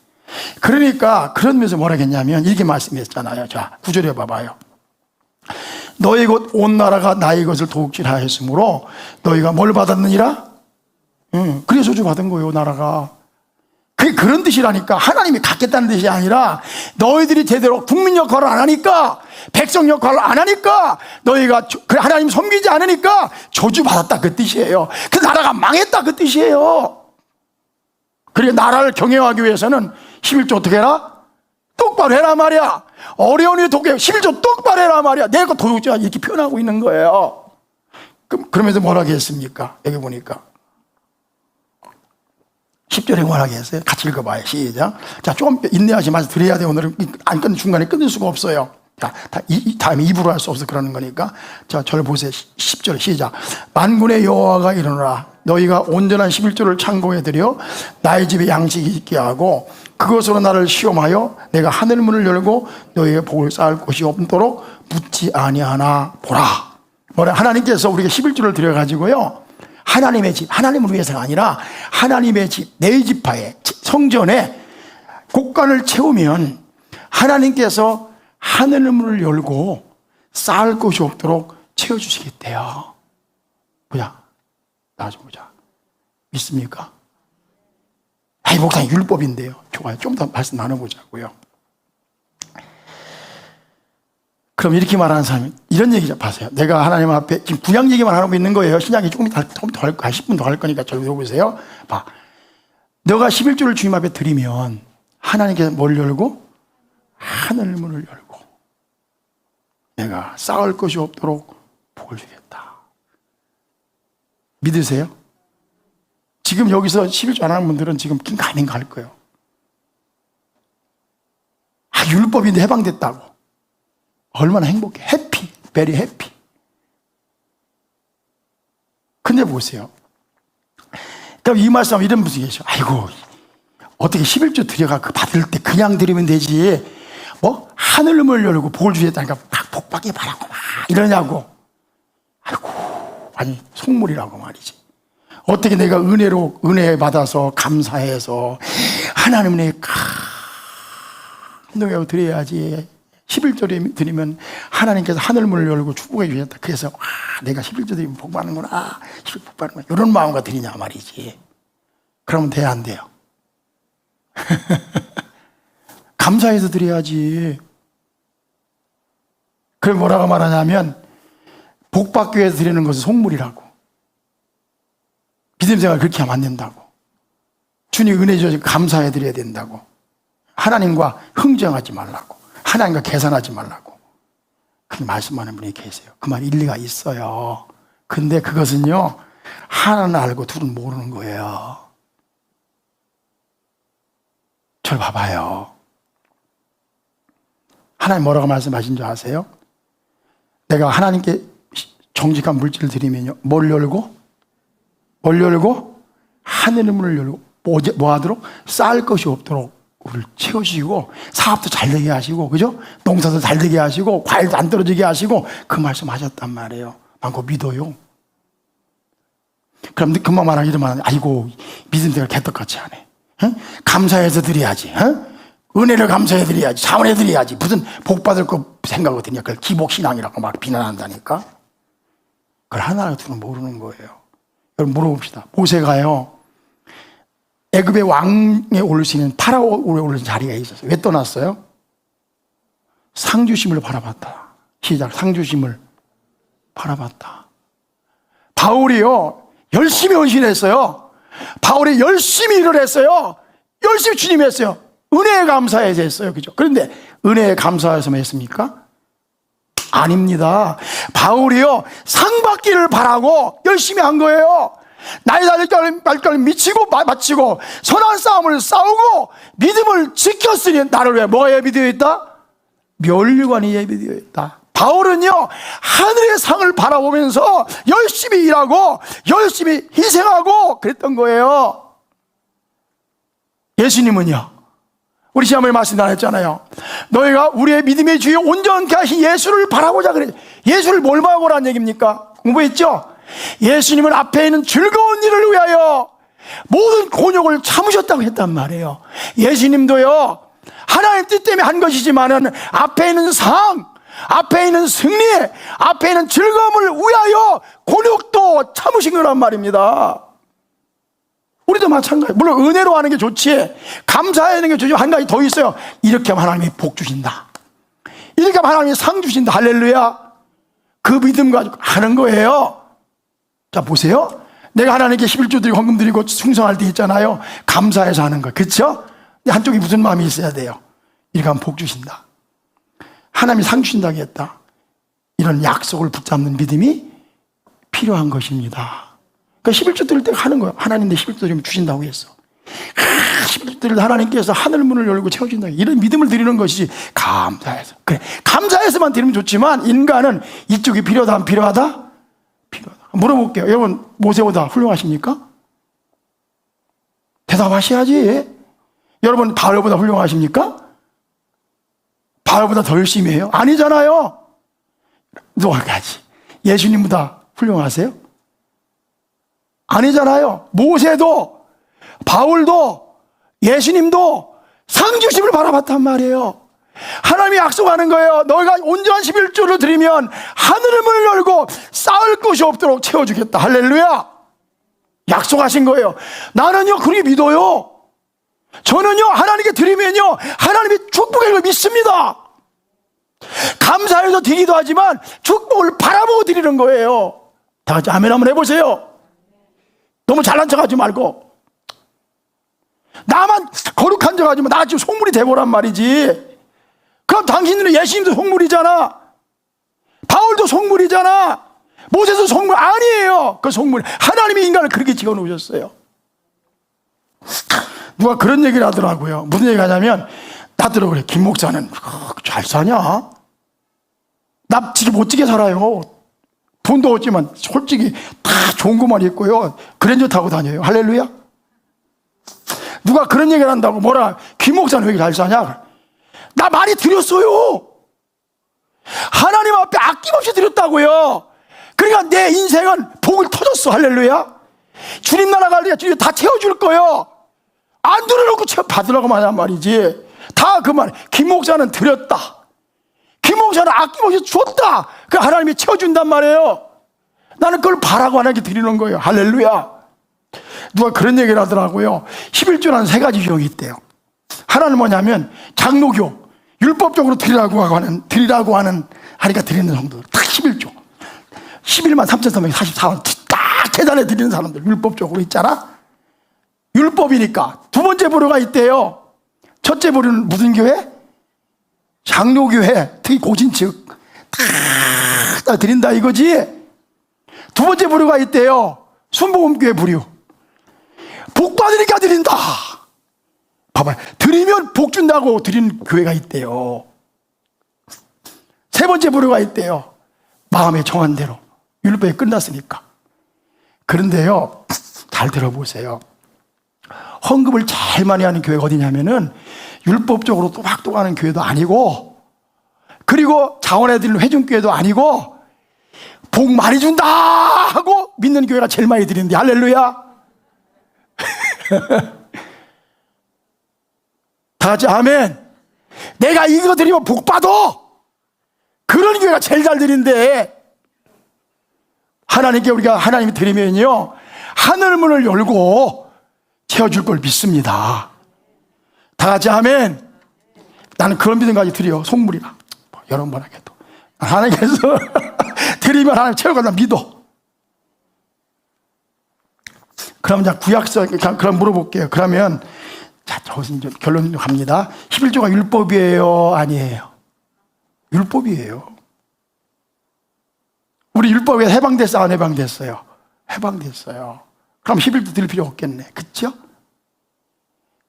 그러니까 그런 면에서 뭐라 했냐면 이렇게 말씀했잖아요. 자, 9절에 봐봐요. 너희 곧 온 나라가 나의 것을 도둑질하여 했으므로 너희가 뭘 받았느니라? 그래서 저주 받은 거예요, 나라가. 그게 그런 뜻이라니까. 하나님이 갖겠다는 뜻이 아니라 너희들이 제대로 국민 역할을 안 하니까, 백성 역할을 안 하니까, 너희가 하나님 섬기지 않으니까 저주 받았다, 그 뜻이에요. 그 나라가 망했다, 그 뜻이에요. 그러니까 나라를 경영하기 위해서는 11조 어떻게 해라? 똑바로 해라 말이야. 어려운 일에 독해 11조 똑바로 해라 말이야. 내가 도둑질 이렇게 표현하고 있는 거예요. 그러면서 뭐라고 했습니까? 여기 보니까 10절에 뭐라고 했어요? 같이 읽어봐요. 시작. 자, 좀 인내하지 마세요. 드려야 돼. 오늘은 안 끊는 중간에 끊을 수가 없어요. 자, 다음에 입으로 할 수 없어 그러는 거니까. 자, 저를 보세요. 10절 시작. 만군의 여호와가 이르노라. 너희가 온전한 11조를 창고에 들여 나의 집에 양식이 있게 하고 그것으로 나를 시험하여 내가 하늘 문을 열고 너희의 복을 쌓을 곳이 없도록 묻지 아니하나 보라. 뭐라? 하나님께서 우리가 11조를 드려가지고요, 하나님의 집, 하나님을 위해서가 아니라 하나님의 집, 내 지파에, 성전에 곳간을 채우면 하나님께서 하늘 문을 열고 쌓을 곳이 없도록 채워주시겠대요. 보자. 나 좀 보자. 믿습니까? 아이, 목사님, 율법인데요. 좋아요. 좀 더 말씀 나눠보자고요. 그럼 이렇게 말하는 사람이 이런 얘기 좀 하세요. 내가 하나님 앞에 지금 구약 얘기만 하고 있는 거예요. 신약이 조금 더 할 거야. 10분 더 할 거니까 잘 들어보세요. 봐. 너가 11조를 주님 앞에 드리면 하나님께서 뭘 열고? 하늘 문을 열고 내가 쌓을 것이 없도록 복을 주겠다. 믿으세요? 지금 여기서 11조 안 하는 분들은 지금 긴가 아닌가 할 거예요. 아, 율법인데 해방됐다고. 얼마나 행복해. 해피, 베리 해피. 근데 보세요. 그럼 이 말씀 이런 분이 계셔. 아이고, 어떻게 11조 드려가 받을 때 그냥 드리면 되지. 뭐? 하늘문을 열고 복을 주셨다니까 복 받기 바라고 막 이러냐고. 아이고, 아니, 속물이라고 말이지. 어떻게 내가 은혜 받아서 감사해서 하나님 은혜 감동하고 드려야지. 11조를 드리면 하나님께서 하늘문을 열고 축복해 주셨다. 그래서 내가 11조 드리면 복 받는구나. 11조 복 받는구나. 이런 마음과 드리냐 말이지. 그러면 돼야 안 돼요? 감사해서 드려야지. 그럼 뭐라고 말하냐면 복 받기 위해서 드리는 것은 속물이라고. 믿음 생활 그렇게 하면 안 된다고. 주님 은혜 주셔서 감사해 드려야 된다고. 하나님과 흥정하지 말라고. 하나님과 계산하지 말라고. 그렇게 말씀하는 분이 계세요. 그 말 일리가 있어요. 근데 그것은요, 하나는 알고 둘은 모르는 거예요. 저를 봐봐요. 하나님 뭐라고 말씀하신 줄 아세요? 내가 하나님께 정직한 물질을 드리면요, 뭘 열고? 하늘의 문을 열고 뭐 하도록? 쌓을 것이 없도록 우리를 채우시고 사업도 잘 되게 하시고, 그죠? 농사도 잘 되게 하시고 과일도 안 떨어지게 하시고, 그 말씀 하셨단 말이에요. 난 그거 믿어요. 그럼 금방 말하기 이러면 아이고, 믿음 생활 개떡같이 하네. 응? 감사해서 드려야지. 응? 은혜를 감사해 드려야지. 자원해 드려야지. 무슨 복 받을 거 생각하고 드냐. 그걸 기복신앙이라고 막 비난한다니까. 그걸 하나를 두는 모르는 거예요. 여러분 물어봅시다. 모세가요, 애굽의 왕에 오를 수 있는 파라오에 오를 자리가 있었어요. 왜 떠났어요? 상주심을 바라봤다. 시작. 상주심을 바라봤다. 바울이요, 열심히 헌신했어요. 바울이 열심히 일을 했어요. 열심히 주님 했어요. 은혜에 감사해서 했어요. 그죠? 그런데 은혜에 감사해서 했습니까? 아닙니다. 바울이요, 상 받기를 바라고 열심히 한 거예요. 나의 날까지 미치고 마치고 선한 싸움을 싸우고 믿음을 지켰으니 나를 왜 뭐가 예비되어 있다? 멸류관이 예비되어 있다. 바울은요, 하늘의 상을 바라보면서 열심히 일하고 열심히 희생하고 그랬던 거예요. 예수님은요, 우리 지난번에 말씀 나눴잖아요. 너희가 우리의 믿음의 주여 온전케 하신 예수를 바라보자 그래. 예수를 뭘 바라보라는 얘기입니까? 공부했죠? 예수님은 앞에 있는 즐거운 일을 위하여 모든 곤욕을 참으셨다고 했단 말이에요. 예수님도요, 하나님 뜻 때문에 한 것이지만은 앞에 있는 상, 앞에 있는 승리, 앞에 있는 즐거움을 위하여 곤욕도 참으신 거란 말입니다. 우리도 마찬가지. 물론 은혜로 하는 게 좋지, 감사하는 게 좋지. 한 가지 더 있어요. 이렇게 하면 하나님이 복 주신다, 이렇게 하면 하나님이 상 주신다. 할렐루야. 그 믿음 가지고 하는 거예요. 자, 보세요. 내가 하나님께 11조 드리고 헌금 드리고 충성할 때 있잖아요. 감사해서 하는 거, 그렇죠? 한쪽이 무슨 마음이 있어야 돼요? 이렇게 하면 복 주신다, 하나님이 상 주신다고 했다, 이런 약속을 붙잡는 믿음이 필요한 것입니다. 그러니까 11조 드릴 때 하는 거예요. 하나님 내 11조 드리면 주신다고 했어. 11조 드릴 때 하나님께서 하늘 문을 열고 채워준다, 이런 믿음을 드리는 것이 감사해서. 그래, 감사해서만 드리면 좋지만 인간은 이쪽이 필요하다 안 필요하다? 필요하다. 물어볼게요. 여러분 모세보다 훌륭하십니까? 대답하셔야지. 여러분 바울보다 훌륭하십니까? 바울보다 더 열심히 해요? 아니잖아요. 누가 가지? 예수님보다 훌륭하세요? 아니잖아요. 모세도 바울도 예수님도 상주심을 바라봤단 말이에요. 하나님이 약속하는 거예요. 너희가 온전한 11조를 드리면 하늘의 문을 열고 쌓을 것이 없도록 채워주겠다. 할렐루야. 약속하신 거예요. 나는요 그렇게 믿어요. 저는요 하나님께 드리면요 하나님이 축복의 걸 믿습니다. 감사해서 드리기도 하지만 축복을 바라보고 드리는 거예요. 다 같이 아멘 한번 해보세요. 너무 잘난 척하지 말고, 나만 거룩한 척 하지 마. 나 지금 속물이 돼보란 말이지. 그럼 당신들은 예수님도 속물이잖아, 바울도 속물이잖아, 모세도 속물 아니에요. 그 속물, 하나님이 인간을 그렇게 지어 놓으셨어요. 누가 그런 얘기를 하더라고요. 무슨 얘기 하냐면, 나더러 그래, 김 목사는 잘 사냐? 나 지금 멋지게 살아요. 돈도 없지만 솔직히 다 좋은 것만 있고요, 그랜저 타고 다녀요. 할렐루야. 누가 그런 얘기를 한다고, 뭐라, 김 목사는 왜 잘 사냐? 나 많이 드렸어요. 하나님 앞에 아낌없이 드렸다고요. 그러니까 내 인생은 복을 터졌어. 할렐루야. 주님 나라 갈 때 주님 다 채워줄 거예요. 안 들어놓고 받으라고 말한 말이지. 다 그 말. 김 목사는 드렸다, 김 목사는 아낌없이 줬다, 그 하나님이 채워준단 말이에요. 나는 그걸 바라고 하나님께 드리는 거예요. 할렐루야. 누가 그런 얘기를 하더라고요. 11조라는 세 가지 유형이 있대요. 하나는 뭐냐면 장로교, 율법적으로 드리라고 하는 하니까 드리는 성도들 딱 11조, 11만 3,344원 딱 계단에 드리는 사람들 율법적으로 있잖아. 율법이니까. 두 번째 부류가 있대요. 첫째 부류는 무슨 교회? 장로교회, 특히 고진측 다 드린다 이거지. 두 번째 부류가 있대요. 순복음교회 부류. 복 받으니까 드린다. 봐봐요. 드리면 복 준다고 드리는 교회가 있대요. 세 번째 부류가 있대요. 마음에 정한 대로. 율법이 끝났으니까. 그런데요, 잘 들어보세요. 헌금을 제일 많이 하는 교회가 어디냐면은 율법적으로 또박또박 하는 교회도 아니고, 그리고 자원해 드리는 회중교회도 아니고, 복 많이 준다 하고 믿는 교회가 제일 많이 드리는데. 할렐루야. 다 같이 아멘. 내가 이거 드리면 복 받아, 그런 교회가 제일 잘 드린대. 하나님께 우리가 하나님이 드리면요 하늘문을 열고 채워줄 걸 믿습니다. 다 같이 아멘. 나는 그런 믿음 가지고 드려. 속물이나 여러 번 하게도 하나님께서 드리면 하나님 채워간다 믿어. 그럼 자 구약서, 그럼 물어볼게요. 그러면 자, 저것은 결론 갑니다. 11조가 율법이에요, 아니에요? 율법이에요. 우리 율법에 해방됐어, 안 해방됐어요? 해방됐어요. 그럼 11조 드릴 필요 없겠네, 그렇죠?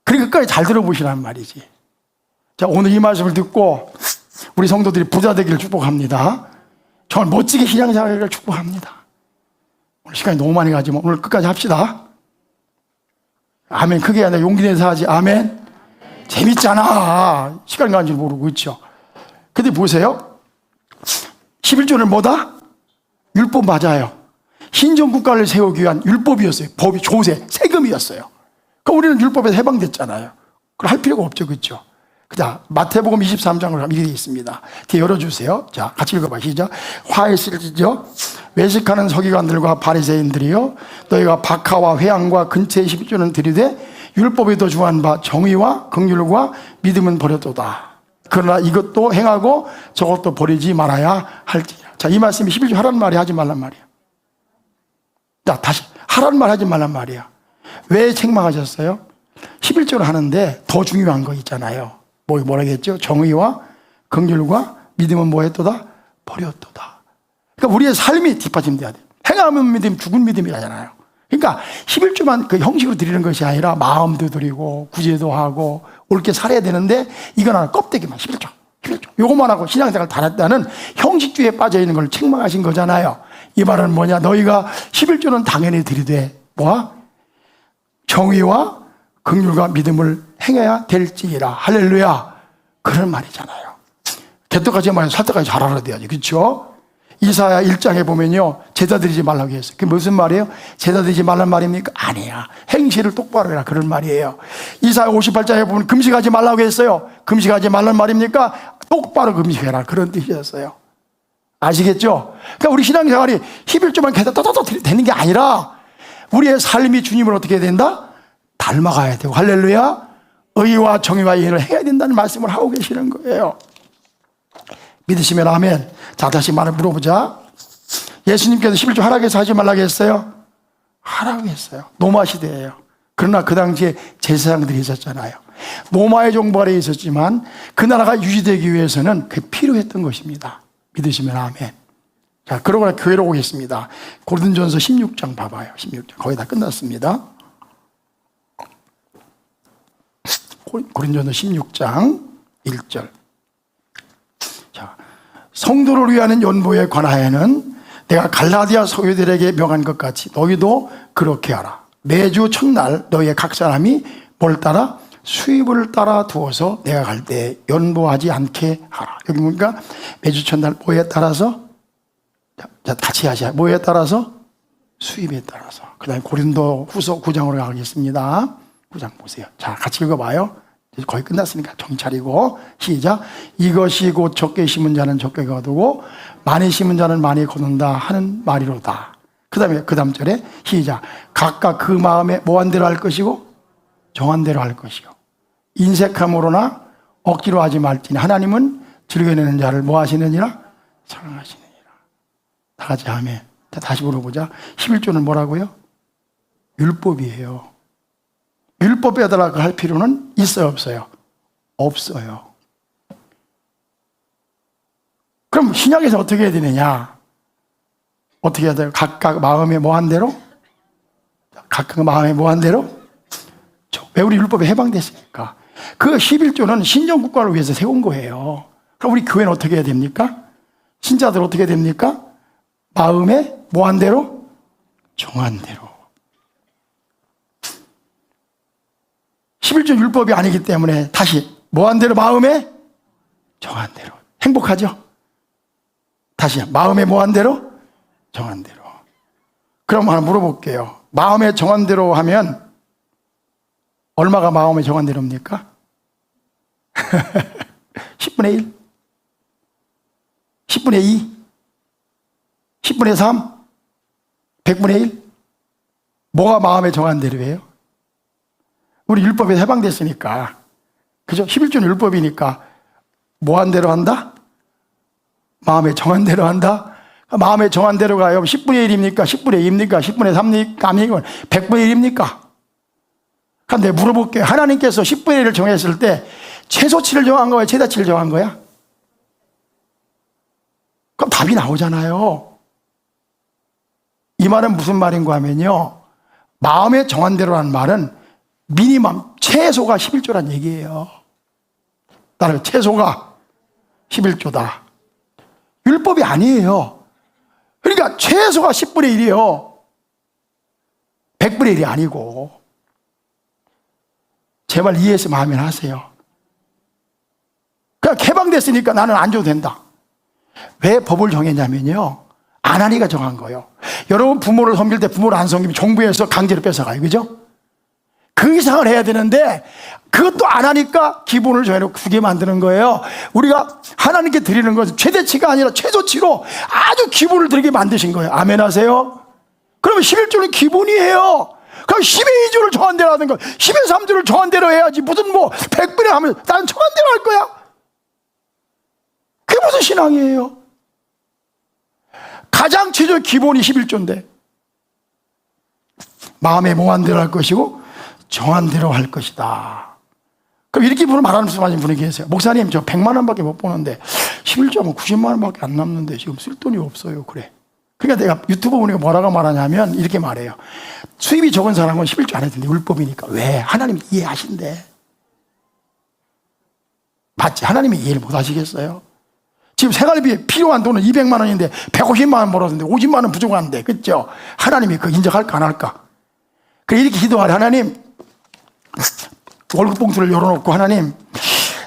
그러니까 끝까지 잘 들어보시란 말이지. 자, 오늘 이 말씀을 듣고 우리 성도들이 부자 되기를 축복합니다. 정말 멋지게 신앙생활을 축복합니다. 오늘 시간이 너무 많이 가지만 오늘 끝까지 합시다. 아멘. 크게 하나 용기 내서 하지. 아멘. 재밌잖아. 시간 가는 줄 모르고, 그렇죠? 근데 보세요. 11조는 뭐다? 율법 맞아요. 신정국가를 세우기 위한 율법이었어요. 법이 조세, 세금이었어요. 그럼 우리는 율법에서 해방됐잖아요. 그걸 할 필요가 없죠, 그렇죠? 자, 마태복음 23장을 가면 이렇게 있습니다. 뒤에 열어주세요. 자, 같이 읽어봐. 시작. 화했을지죠. 외식하는 서기관들과 바리새인들이요, 너희가 박하와 회향과 근처의 11조는 들이되 율법에도 중한 바 정의와 긍휼과 믿음은 버렸도다. 그러나 이것도 행하고 저것도 버리지 말아야 할지라. 자, 이 말씀이 11조 하라는 말이 하지 말란 말이야. 자, 다시 하라는 말 하지 말란 말이야. 왜 책망하셨어요? 11조를 하는데 더 중요한 거 있잖아요. 뭐라고 했죠? 정의와 긍휼과 믿음은 뭐 했도다? 버렸도다. 그러니까 우리의 삶이 뒷받침돼야 돼. 행하면 믿음, 죽은 믿음이라잖아요. 그러니까 11조만 그 형식으로 드리는 것이 아니라 마음도 드리고 구제도 하고 옳게 살아야 되는데 이건 하나 껍데기만 11조. 요것만 하고 신앙생활 달았다는 형식주의에 빠져있는 걸 책망하신 거잖아요. 이 말은 뭐냐? 너희가 11조는 당연히 드리되 뭐? 정의와 긍휼과 믿음을 행해야 될지라. 할렐루야. 그런 말이잖아요. 개떡같이 말해서 살떡까지 잘 알아야 돼야지. 그렇죠? 이사야 1장에 보면요, 제사 드리지 말라고 했어요. 그게 무슨 말이에요? 제사 드리지 말란 말입니까? 아니야. 행실을 똑바로 해라. 그런 말이에요. 이사야 58장에 보면 금식하지 말라고 했어요. 금식하지 말란 말입니까? 똑바로 금식해라. 그런 뜻이었어요. 아시겠죠? 그러니까 우리 신앙생활이 11조만 계속 떠떠떠 되는 게 아니라 우리의 삶이 주님을 어떻게 해야 된다? 닮아가야 되고, 할렐루야. 의와 정의와 예를 해야 된다는 말씀을 하고 계시는 거예요. 믿으시면 아멘. 자, 다시 말을 물어보자. 예수님께서 11조 하라고 해서 하지 말라고 했어요? 하라고 했어요. 로마 시대예요. 그러나 그 당시에 제사장들이 있었잖아요. 로마의 정부 아래에 있었지만 그 나라가 유지되기 위해서는 그게 필요했던 것입니다. 믿으시면 아멘. 자, 그러고 교회로 오겠습니다. 고린도전서 16장 봐봐요. 16장. 거의 다 끝났습니다. 고린도전서 16장 1절. 자, 성도를 위하는 연보에 관하여는 내가 갈라디아 소유들에게 명한 것 같이 너희도 그렇게 하라. 매주 첫날 너희의 각 사람이 뭘 따라? 수입을 따라 두어서 내가 갈 때 연보하지 않게 하라. 여기 보니까 매주 첫날 뭐에 따라서? 자, 같이 하자. 뭐에 따라서? 수입에 따라서. 그 다음에 고린도 후서 9장으로 가겠습니다. 9장 보세요. 자, 같이 읽어봐요. 이제 거의 끝났으니까 정신 차리고 시작. 이것이 곧 적게 심은 자는 적게 거두고 많이 심은 자는 많이 거둔다 하는 말이로다. 그 다음에 그 다음 절에 시작. 각각 그 마음에 뭐한 대로 할 것이고 정한 대로 할 것이요. 인색함으로나 억지로 하지 말지니 하나님은 즐겨내는 자를 뭐 하시느니라? 사랑하시느니라. 다 같이 아멘. 자, 다시 물어보자. 11조는 뭐라고요? 율법이에요. 율법에다가 할 필요는 있어요, 없어요? 없어요. 그럼 신약에서 어떻게 해야 되느냐? 어떻게 해야 돼요? 각각 마음에 뭐한 대로? 각각 마음에 뭐한 대로? 왜 우리 율법에 해방됐으니까. 그 11조는 신정국가를 위해서 세운 거예요. 그럼 우리 교회는 어떻게 해야 됩니까? 신자들 어떻게 됩니까? 마음에 뭐한 대로? 정한 대로. 11조 율법이 아니기 때문에 다시 뭐한 대로? 마음에 정한 대로. 행복하죠? 다시 마음에 뭐한 대로? 정한 대로. 그럼 하나 물어볼게요. 마음에 정한 대로 하면 얼마가 마음에 정한 대로입니까? 10분의 1? 10분의 2? 10분의 3? 100분의 1? 뭐가 마음에 정한 대로예요? 우리 율법에 해방됐으니까. 그죠? 11조는 율법이니까 뭐 한 대로 한다? 마음에 정한 대로 한다? 마음에 정한 대로가 10분의 1입니까? 10분의 2입니까? 10분의 3입니까? 아니면 100분의 1입니까? 그런데 물어볼게요. 하나님께서 10분의 1을 정했을 때 최소치를 정한 거야? 최다치를 정한 거야? 그럼 답이 나오잖아요. 이 말은 무슨 말인가 하면요, 마음에 정한 대로라는 말은 미니멈 최소가 11조란 얘기예요. 따라서 최소가 11조다. 율법이 아니에요. 그러니까 최소가 10분의 1이에요. 100분의 1이 아니고. 제발 이해했으면 하면 하세요. 그냥 개방됐으니까 나는 안 줘도 된다. 왜 법을 정했냐면요, 안하니가 정한 거예요. 여러분 부모를 섬길 때 부모를 안 섬기면 정부에서 강제로 뺏어가요. 그죠? 그 이상을 해야 되는데 그것도 안 하니까 기본을 정해놓고 주게 만드는 거예요. 우리가 하나님께 드리는 것은 최대치가 아니라 최소치로 아주 기본을 드리게 만드신 거예요. 아멘 하세요? 그러면 11조는 기본이에요. 그럼 10의 2조를 정한 대로 하는 거, 10의 3조를 정한 대로 해야지. 무슨 뭐 100분에 하면 난 정한 대로 할 거야. 그게 무슨 신앙이에요? 가장 최저 기본이 11조인데 마음에 몽한 대로 할 것이고 정한 대로 할 것이다. 그럼 이렇게 말하는 분이 계세요. 목사님 저 100만 원밖에 못 버는데 11조면 90만 원밖에 안 남는데 지금 쓸 돈이 없어요. 그래. 그러니까 내가 유튜브 보니까 뭐라고 말하냐면 이렇게 말해요. 수입이 적은 사람은 11조 안 해도 되는데 율법이니까. 왜? 하나님이 이해하신대. 맞지? 하나님이 이해를 못 하시겠어요? 지금 생활비에 필요한 돈은 200만 원인데 150만 원 벌었는데 50만 원 부족한데, 그렇죠? 하나님이 그거 인정할까 안 할까? 그래 이렇게 기도하래. 하나님, 월급 봉투를 열어놓고, 하나님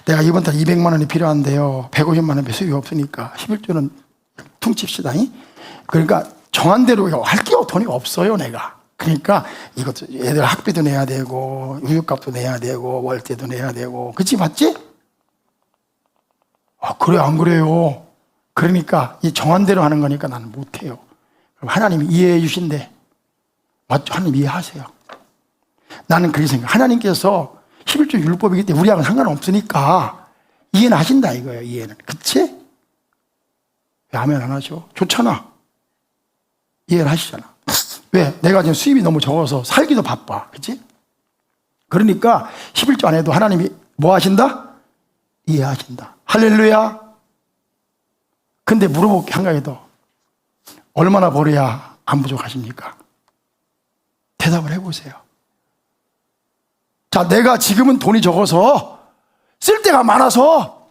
내가 이번 달 200만 원이 필요한데요 150만 원에 수입이 없으니까 11조는 퉁칩시다. 그러니까 정한 대로 할 게 돈이 없어요 내가. 그러니까 이것도 애들 학비도 내야 되고 우유값도 내야 되고 월세도 내야 되고. 그치? 맞지? 아, 그래 안 그래요? 그러니까 이 정한 대로 하는 거니까 나는 못해요. 그럼 하나님이 이해해 주신대. 맞죠? 하나님 이해하세요. 나는 그렇게 생각해. 하나님께서 11조 율법이기 때문에 우리하고는 상관없으니까 이해는 하신다 이거예요. 이해는. 그치? 왜 아멘 안 하죠? 좋잖아. 이해를 하시잖아. 왜? 내가 지금 수입이 너무 적어서 살기도 바빠. 그치? 그러니까 11조 안 해도 하나님이 뭐 하신다? 이해하신다. 할렐루야. 근데 물어볼 게 한 가지 더. 얼마나 벌어야 안 부족하십니까? 대답을 해보세요. 자, 내가 지금은 돈이 적어서 쓸 데가 많아서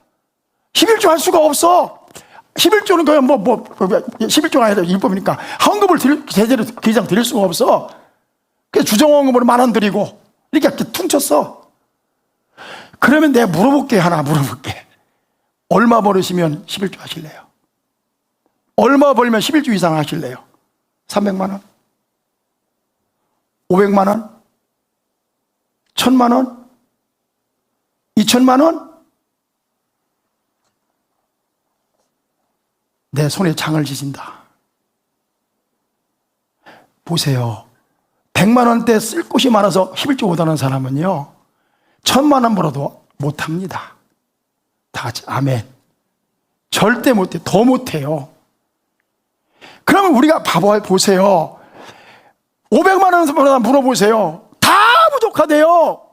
11조 할 수가 없어. 11조는 그냥 11조가 아니라 율법이니까 헌금을 제대로 기장 드릴 수가 없어. 그래서 주정헌금으로 10,000원 드리고 이렇게 퉁쳤어. 그러면 내가 하나 물어볼게. 얼마 벌으시면 11조 하실래요? 얼마 벌면 11조 이상 하실래요? 300만 원? 500만 원? 1,000만 원? 2,000만 원? 내 손에 장을 지신다. 보세요. 100만 원대 쓸 곳이 많아서 11조 못하는 사람은요 1,000만 원 벌어도 못합니다. 다 같이 아멘. 절대 못해. 더 못해요. 그러면 우리가 보세요. 500만 원 벌어다 물어보세요. 다 부족하대요.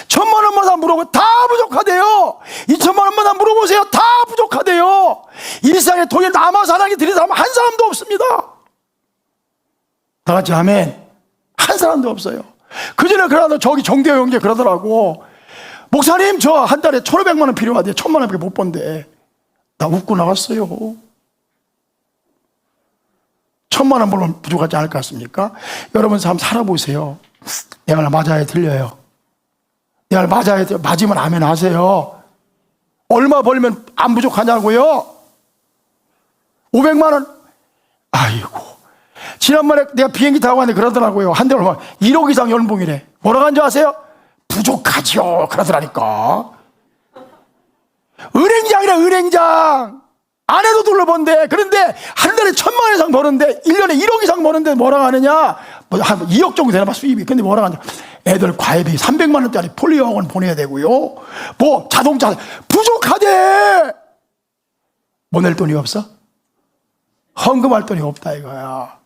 1,000만 원마다 물어보고 다 부족하대요. 2,000만 원마다 물어보세요. 다 부족하대요. 일상에 돈이 남아 사랑이 드린 사람 한 사람도 없습니다. 다 같이 아멘. 한 사람도 없어요. 그전에 그러다 저기 정대호 형제 그러더라고. 목사님 저 한 달에 1,500만 원 필요하대. 1,000만 원밖에 못 번대. 나 웃고 나갔어요. 1,000만 원 벌면 부족하지 않을 것 같습니까? 여러분 한번 살아보세요. 내 말 맞아요? 틀려요? 내 말 맞아요? 맞으면 아멘 하세요. 얼마 벌면 안 부족하냐고요? 500만 원? 아이고. 지난번에 내가 비행기 타고 갔는데 그러더라고요. 한 달 얼마? 1억 이상 연봉이래. 뭐라고 한줄 아세요? 부족하죠. 그러더라니까. 은행장이래, 은행장. 안 해도 둘러본데. 그런데 한 달에 1,000만 원 이상 버는데 1년에 1억 이상 버는데 뭐라고 하느냐? 뭐 한 2억 정도 되나 봐, 수입이. 근데 뭐라고 하냐? 애들 과외비 300만 원짜리 폴리학원 보내야 되고요. 뭐 자동차 부족하대. 뭐 낼 돈이 없어? 헌금할 돈이 없다 이거야.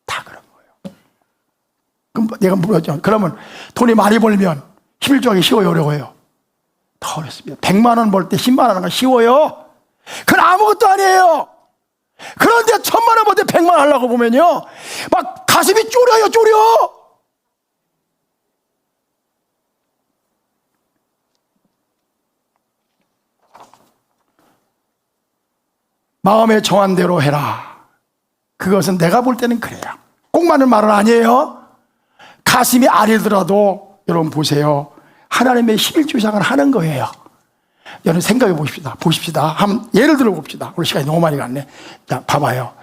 다 그런 거예요. 그럼 내가 물었죠. 그러면 돈이 많이 벌면 11조 하기 쉬워요, 어려워요? 더 어렵습니다. 100만 원 벌 때 10만 원 하는 거 쉬워요? 그건 아무것도 아니에요. 그런데 1,000만 원 벌 때 100만 원 하려고 보면요 막 가슴이 쪼려요, 쪼려. 마음에 정한 대로 해라. 그것은 내가 볼 때는 그래요. 꼭 맞는 말은 아니에요. 가슴이 아리더라도 여러분 보세요. 하나님의 11조 이상을 하는 거예요. 여러분 생각해 보십시다. 한번 예를 들어 봅시다. 오늘 시간이 너무 많이 갔네. 자, 봐봐요.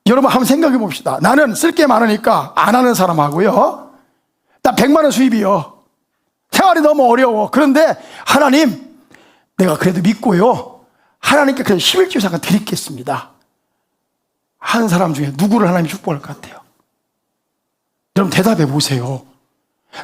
여러분 한번 생각해 봅시다. 나는 쓸 게 많으니까 안 하는 사람하고요. 나 100만 원 수입이요. 생활이 너무 어려워. 그런데 하나님, 내가 그래도 믿고요. 하나님께 그래도 11조 이상을 드리겠습니다. 한 사람 중에 누구를 하나님이 축복할 것 같아요? 여러분 대답해 보세요.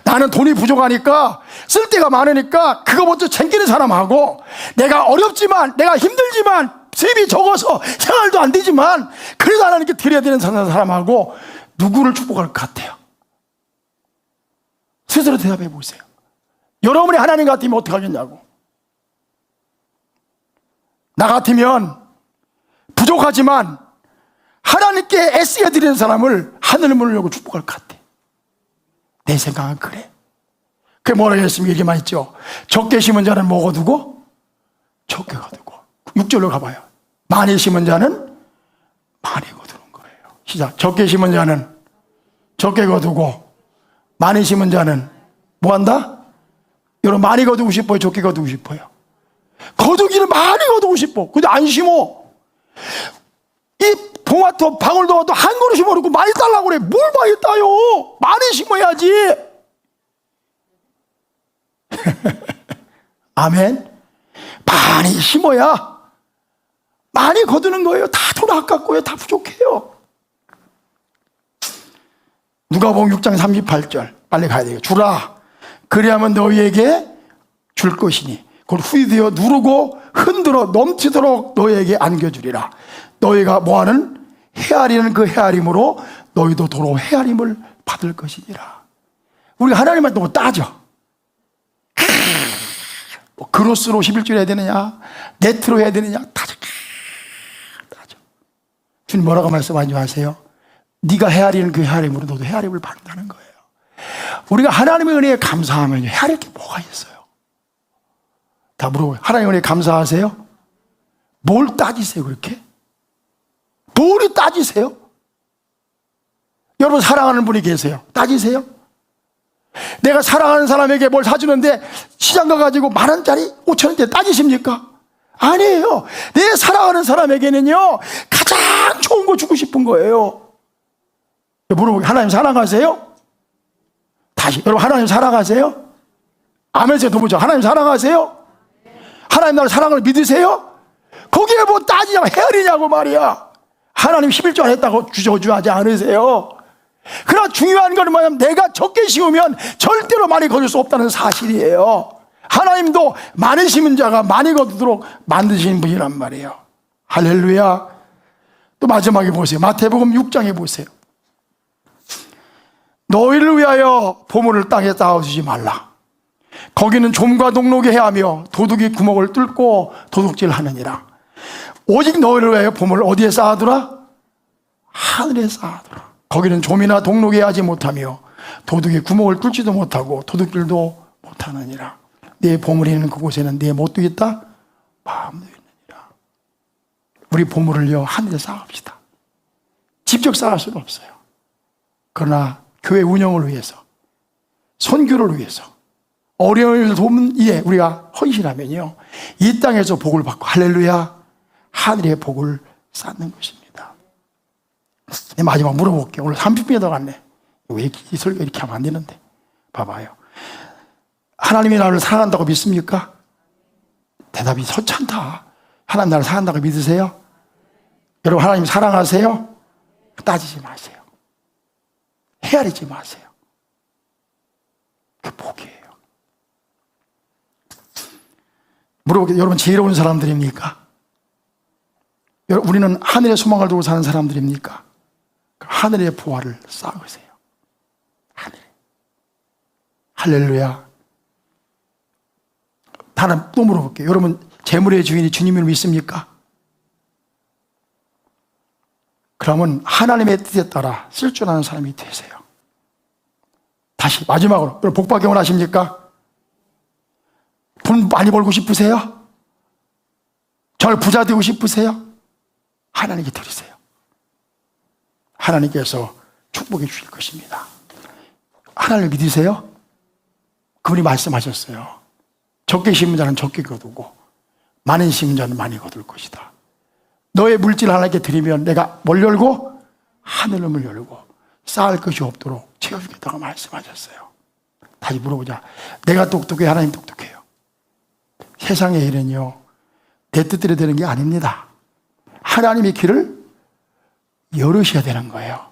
나는 돈이 부족하니까 쓸 데가 많으니까 그거 먼저 챙기는 사람하고, 내가 어렵지만 내가 힘들지만 수입이 적어서 생활도 안 되지만 그래도 하나님께 드려야 되는 사람하고 누구를 축복할 것 같아요? 스스로 대답해 보세요. 여러분이 하나님 같으면 어떻게 하겠냐고. 나 같으면 부족하지만 하나님께 애쓰게 드리는 사람을 하늘 문을 열고 축복할 것 같아. 내 생각은 그래. 그게 뭐라고 했습니까? 이렇게 말했죠. 적게 심은 자는 뭐가 두고? 적게 거두고. 6절로 가봐요. 많이 심은 자는 많이 거두는 거예요. 시작. 적게 심은 자는 적게 거두고, 많이 심은 자는 뭐 한다? 여러분 많이 거두고 싶어요? 적게 거두고 싶어요? 거두기는 많이 거두고 싶어. 근데 안 심어. 이 토마토, 방울토마토 한 그루 심어놓고 많이 따려고 그래. 뭘 많이 따요? 많이 심어야지. 아멘. 많이 심어야 많이 거두는 거예요. 다 돈 아깝고요. 다 부족해요. 누가복음 6장 38절 빨리 가야 돼요. 주라, 그리하면 너희에게 줄 것이니 그걸 후이되어 누르고 흔들어 넘치도록 너희에게 안겨주리라. 너희가 뭐하는 헤아리는 그 헤아림으로 너희도 도로 헤아림을 받을 것이니라. 우리가 하나님한테 뭐 따져. 뭐 그로스로 11줄 해야 되느냐, 네트로 해야 되느냐, 따져. 주님 뭐라고 말씀하지 마세요? 네가 헤아리는 그 헤아림으로 너도 헤아림을 받는다는 거예요. 우리가 하나님의 은혜에 감사하면 헤아릴 게 뭐가 있어요? 다 물어보고, 하나님의 은혜에 감사하세요? 뭘 따지세요 그렇게? 뭘 따지세요? 여러분 사랑하는 분이 계세요. 따지세요? 내가 사랑하는 사람에게 뭘 사주는데 시장 가가지고 10,000원짜리 5,000원짜리 따지십니까? 아니에요. 내 사랑하는 사람에게는요 가장 좋은 거 주고 싶은 거예요. 물어보기, 하나님 사랑하세요? 다시, 여러분 하나님 사랑하세요? 아멘세요. 더 보죠. 하나님 사랑하세요? 하나님 나를 사랑을 믿으세요? 거기에 뭐 따지냐고 헤아리냐고 말이야. 하나님 11조 안 했다고 주저주하지 않으세요? 그러나 중요한 건 뭐냐면 내가 적게 심으면 절대로 많이 거둘 수 없다는 사실이에요. 하나님도 많이 심은 자가 많이 거두도록 만드신 분이란 말이에요. 할렐루야. 또 마지막에 보세요. 마태복음 6장에 보세요. 너희를 위하여 보물을 땅에 쌓아두지 말라. 거기는 좀과 동록이 해하며 도둑이 구멍을 뚫고 도둑질하느니라. 오직 너희를 위하여 보물을 어디에 쌓아두라? 하늘에 쌓아두라. 거기는 좀이나 동록이 하지 못하며 도둑이 구멍을 뚫지도 못하고 도둑질도 못하느니라. 네 보물이 있는 그곳에는 네 못도 있다? 마음도 있느니라. 우리 보물을요 하늘에 쌓읍시다. 직접 쌓을 수는 없어요. 그러나 교회 운영을 위해서, 선교를 위해서, 어려운 일을 돕는 일에 우리가 헌신하면요 이 땅에서 복을 받고, 할렐루야, 하늘의 복을 쌓는 것입니다. 마지막 물어볼게요. 오늘 30분이 더 갔네. 왜 이 설교 이렇게 하면 안 되는데. 봐봐요. 하나님이 나를 사랑한다고 믿습니까? 대답이 서찬다. 하나님 나를 사랑한다고 믿으세요? 여러분 하나님 사랑하세요? 따지지 마세요. 헤아리지 마세요. 그게 복이에요. 물어볼게요. 여러분 지혜로운 사람들입니까? 우리는 하늘의 소망을 두고 사는 사람들입니까? 하늘의 보화를 쌓으세요. 하늘에. 할렐루야. 하나 또 물어볼게요. 여러분 재물의 주인이 주님을 믿습니까? 그러면 하나님의 뜻에 따라 쓸 줄 아는 사람이 되세요. 다시 마지막으로, 여러분 복받기 원하십니까? 돈 많이 벌고 싶으세요? 정말 부자 되고 싶으세요? 하나님께 드리세요. 하나님께서 축복해 주실 것입니다. 하나님을 믿으세요? 그분이 말씀하셨어요. 적게 심은 자는 적게 거두고 많이 심은 자는 많이 거둘 것이다. 너의 물질 하나님께 드리면 내가 뭘 열고? 하늘을 열고 쌓을 것이 없도록 채워주겠다고 말씀하셨어요. 다시 물어보자. 내가 똑똑해? 하나님 똑똑해요? 세상의 일은요, 내 뜻대로 되는 게 아닙니다. 하나님의 길을 열으셔야 되는 거예요.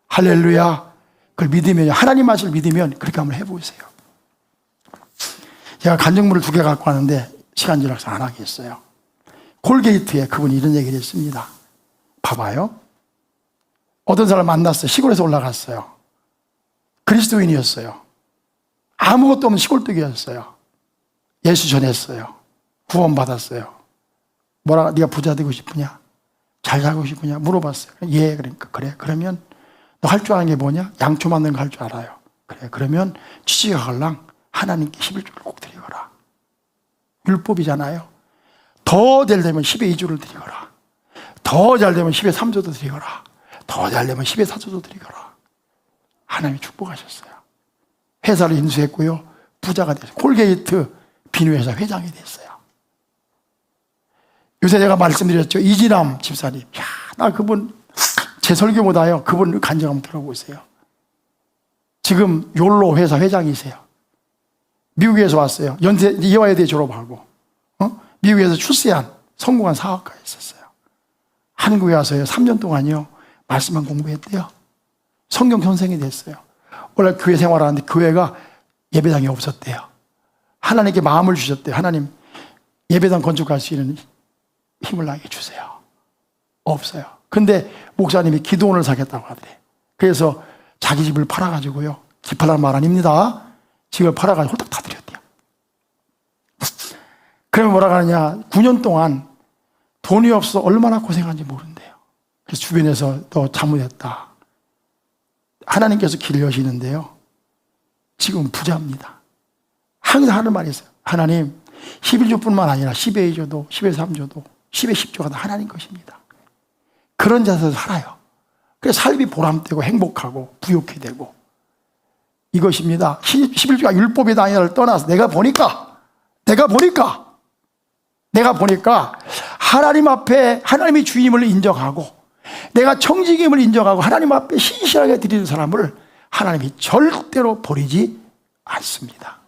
할렐루야. 그걸 믿으면, 하나님 말씀을 믿으면 그렇게 한번 해보세요. 제가 간증물을 2개 갖고 왔는데 시간 지나서 안 하겠어요. 콜게이트에 그분이 이런 얘기를 했습니다. 봐봐요. 어떤 사람을 만났어요. 시골에서 올라갔어요. 그리스도인이었어요. 아무것도 없는 시골뜨기였어요. 예수 전했어요. 구원받았어요. 뭐라, 네가 부자 되고 싶으냐? 잘 살고 싶으냐? 물어봤어요. 예, 그러니까. 그래. 그러면 너 할 줄 아는 게 뭐냐? 양초 만드는 거 할 줄 알아요. 그래. 그러면 취지가 걸랑 하나님께 11조를 꼭 드리거라. 율법이잖아요. 더 잘 되면 10의 2조를 드리거라. 더 잘 되면 10의 3조도 드리거라. 더 잘 되면 10의 4조도 드리거라. 하나님이 축복하셨어요. 회사를 인수했고요. 부자가 됐어요. 콜게이트 비누회사 회장이 됐어요. 요새 제가 말씀드렸죠. 이진남 집사님. 야, 나 그분 제 설교보다요. 그분 간증 한번 들어보세요. 지금 욜로 회사 회장이세요. 미국에서 왔어요. 이화여대 졸업하고 미국에서 출세한 성공한 사업가가 있었어요. 한국에 와서요. 3년 동안요. 말씀만 공부했대요. 성경 선생이 됐어요. 원래 교회 생활하는데 교회가 예배당이 없었대요. 하나님께 마음을 주셨대요. 하나님 예배당 건축할 수 있는 힘을 나게 주세요. 없어요. 근데 목사님이 기도원을 사겠다고 하더래. 그래서 자기 집을 팔아가지고요. 집 팔라는 말 아닙니다. 집을 팔아가지고 홀딱 다 드렸대요. 그러면 뭐라 하느냐. 9년 동안 돈이 없어 얼마나 고생한지 모른대요. 그래서 주변에서 너 잘못했다. 하나님께서 길을 여시는데요. 지금 부자입니다. 항상 하는 말이 있어요. 하나님 11조뿐만 아니라 10의 2조도 10의 3조도 10의 10조가 다 하나님 것입니다. 그런 자세로 살아요. 그래서 삶이 보람되고 행복하고 부욕해 되고 이것입니다. 11조가 율법이다 아니다를 떠나서 내가 보니까 하나님 앞에 하나님의 주임을 인정하고 내가 청지기임을 인정하고 하나님 앞에 신실하게 드리는 사람을 하나님이 절대로 버리지 않습니다.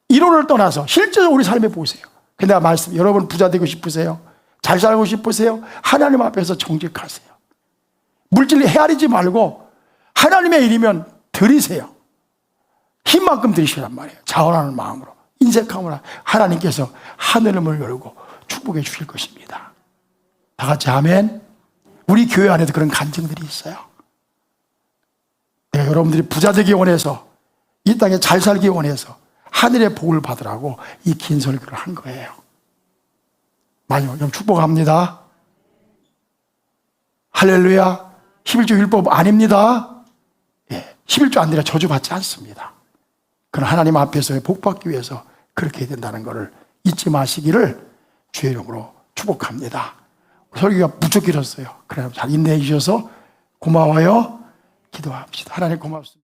이론을 떠나서 실제로 우리 삶에 보세요. 근데 내가 말씀, 여러분 부자 되고 싶으세요? 잘 살고 싶으세요? 하나님 앞에서 정직하세요. 물질을 헤아리지 말고 하나님의 일이면 드리세요. 힘만큼 드리시란 말이에요. 자원하는 마음으로, 인색함으로 하나님께서 하늘을 열고 축복해 주실 것입니다. 다 같이 아멘. 우리 교회 안에도 그런 간증들이 있어요. 내가 여러분들이 부자 되기 원해서 이 땅에 잘 살기 원해서 하늘의 복을 받으라고 이 긴 설교를 한 거예요. 마지막 좀 축복합니다. 할렐루야. 11조 율법 아닙니다. 예, 11조 안 되라 저주받지 않습니다. 그러나 하나님 앞에서 복 받기 위해서 그렇게 해야 된다는 것을 잊지 마시기를 주의 이름으로 축복합니다. 설교가 무척 길었어요. 그래 잘 인내해 주셔서 고마워요. 기도합시다. 하나님 고맙습니다.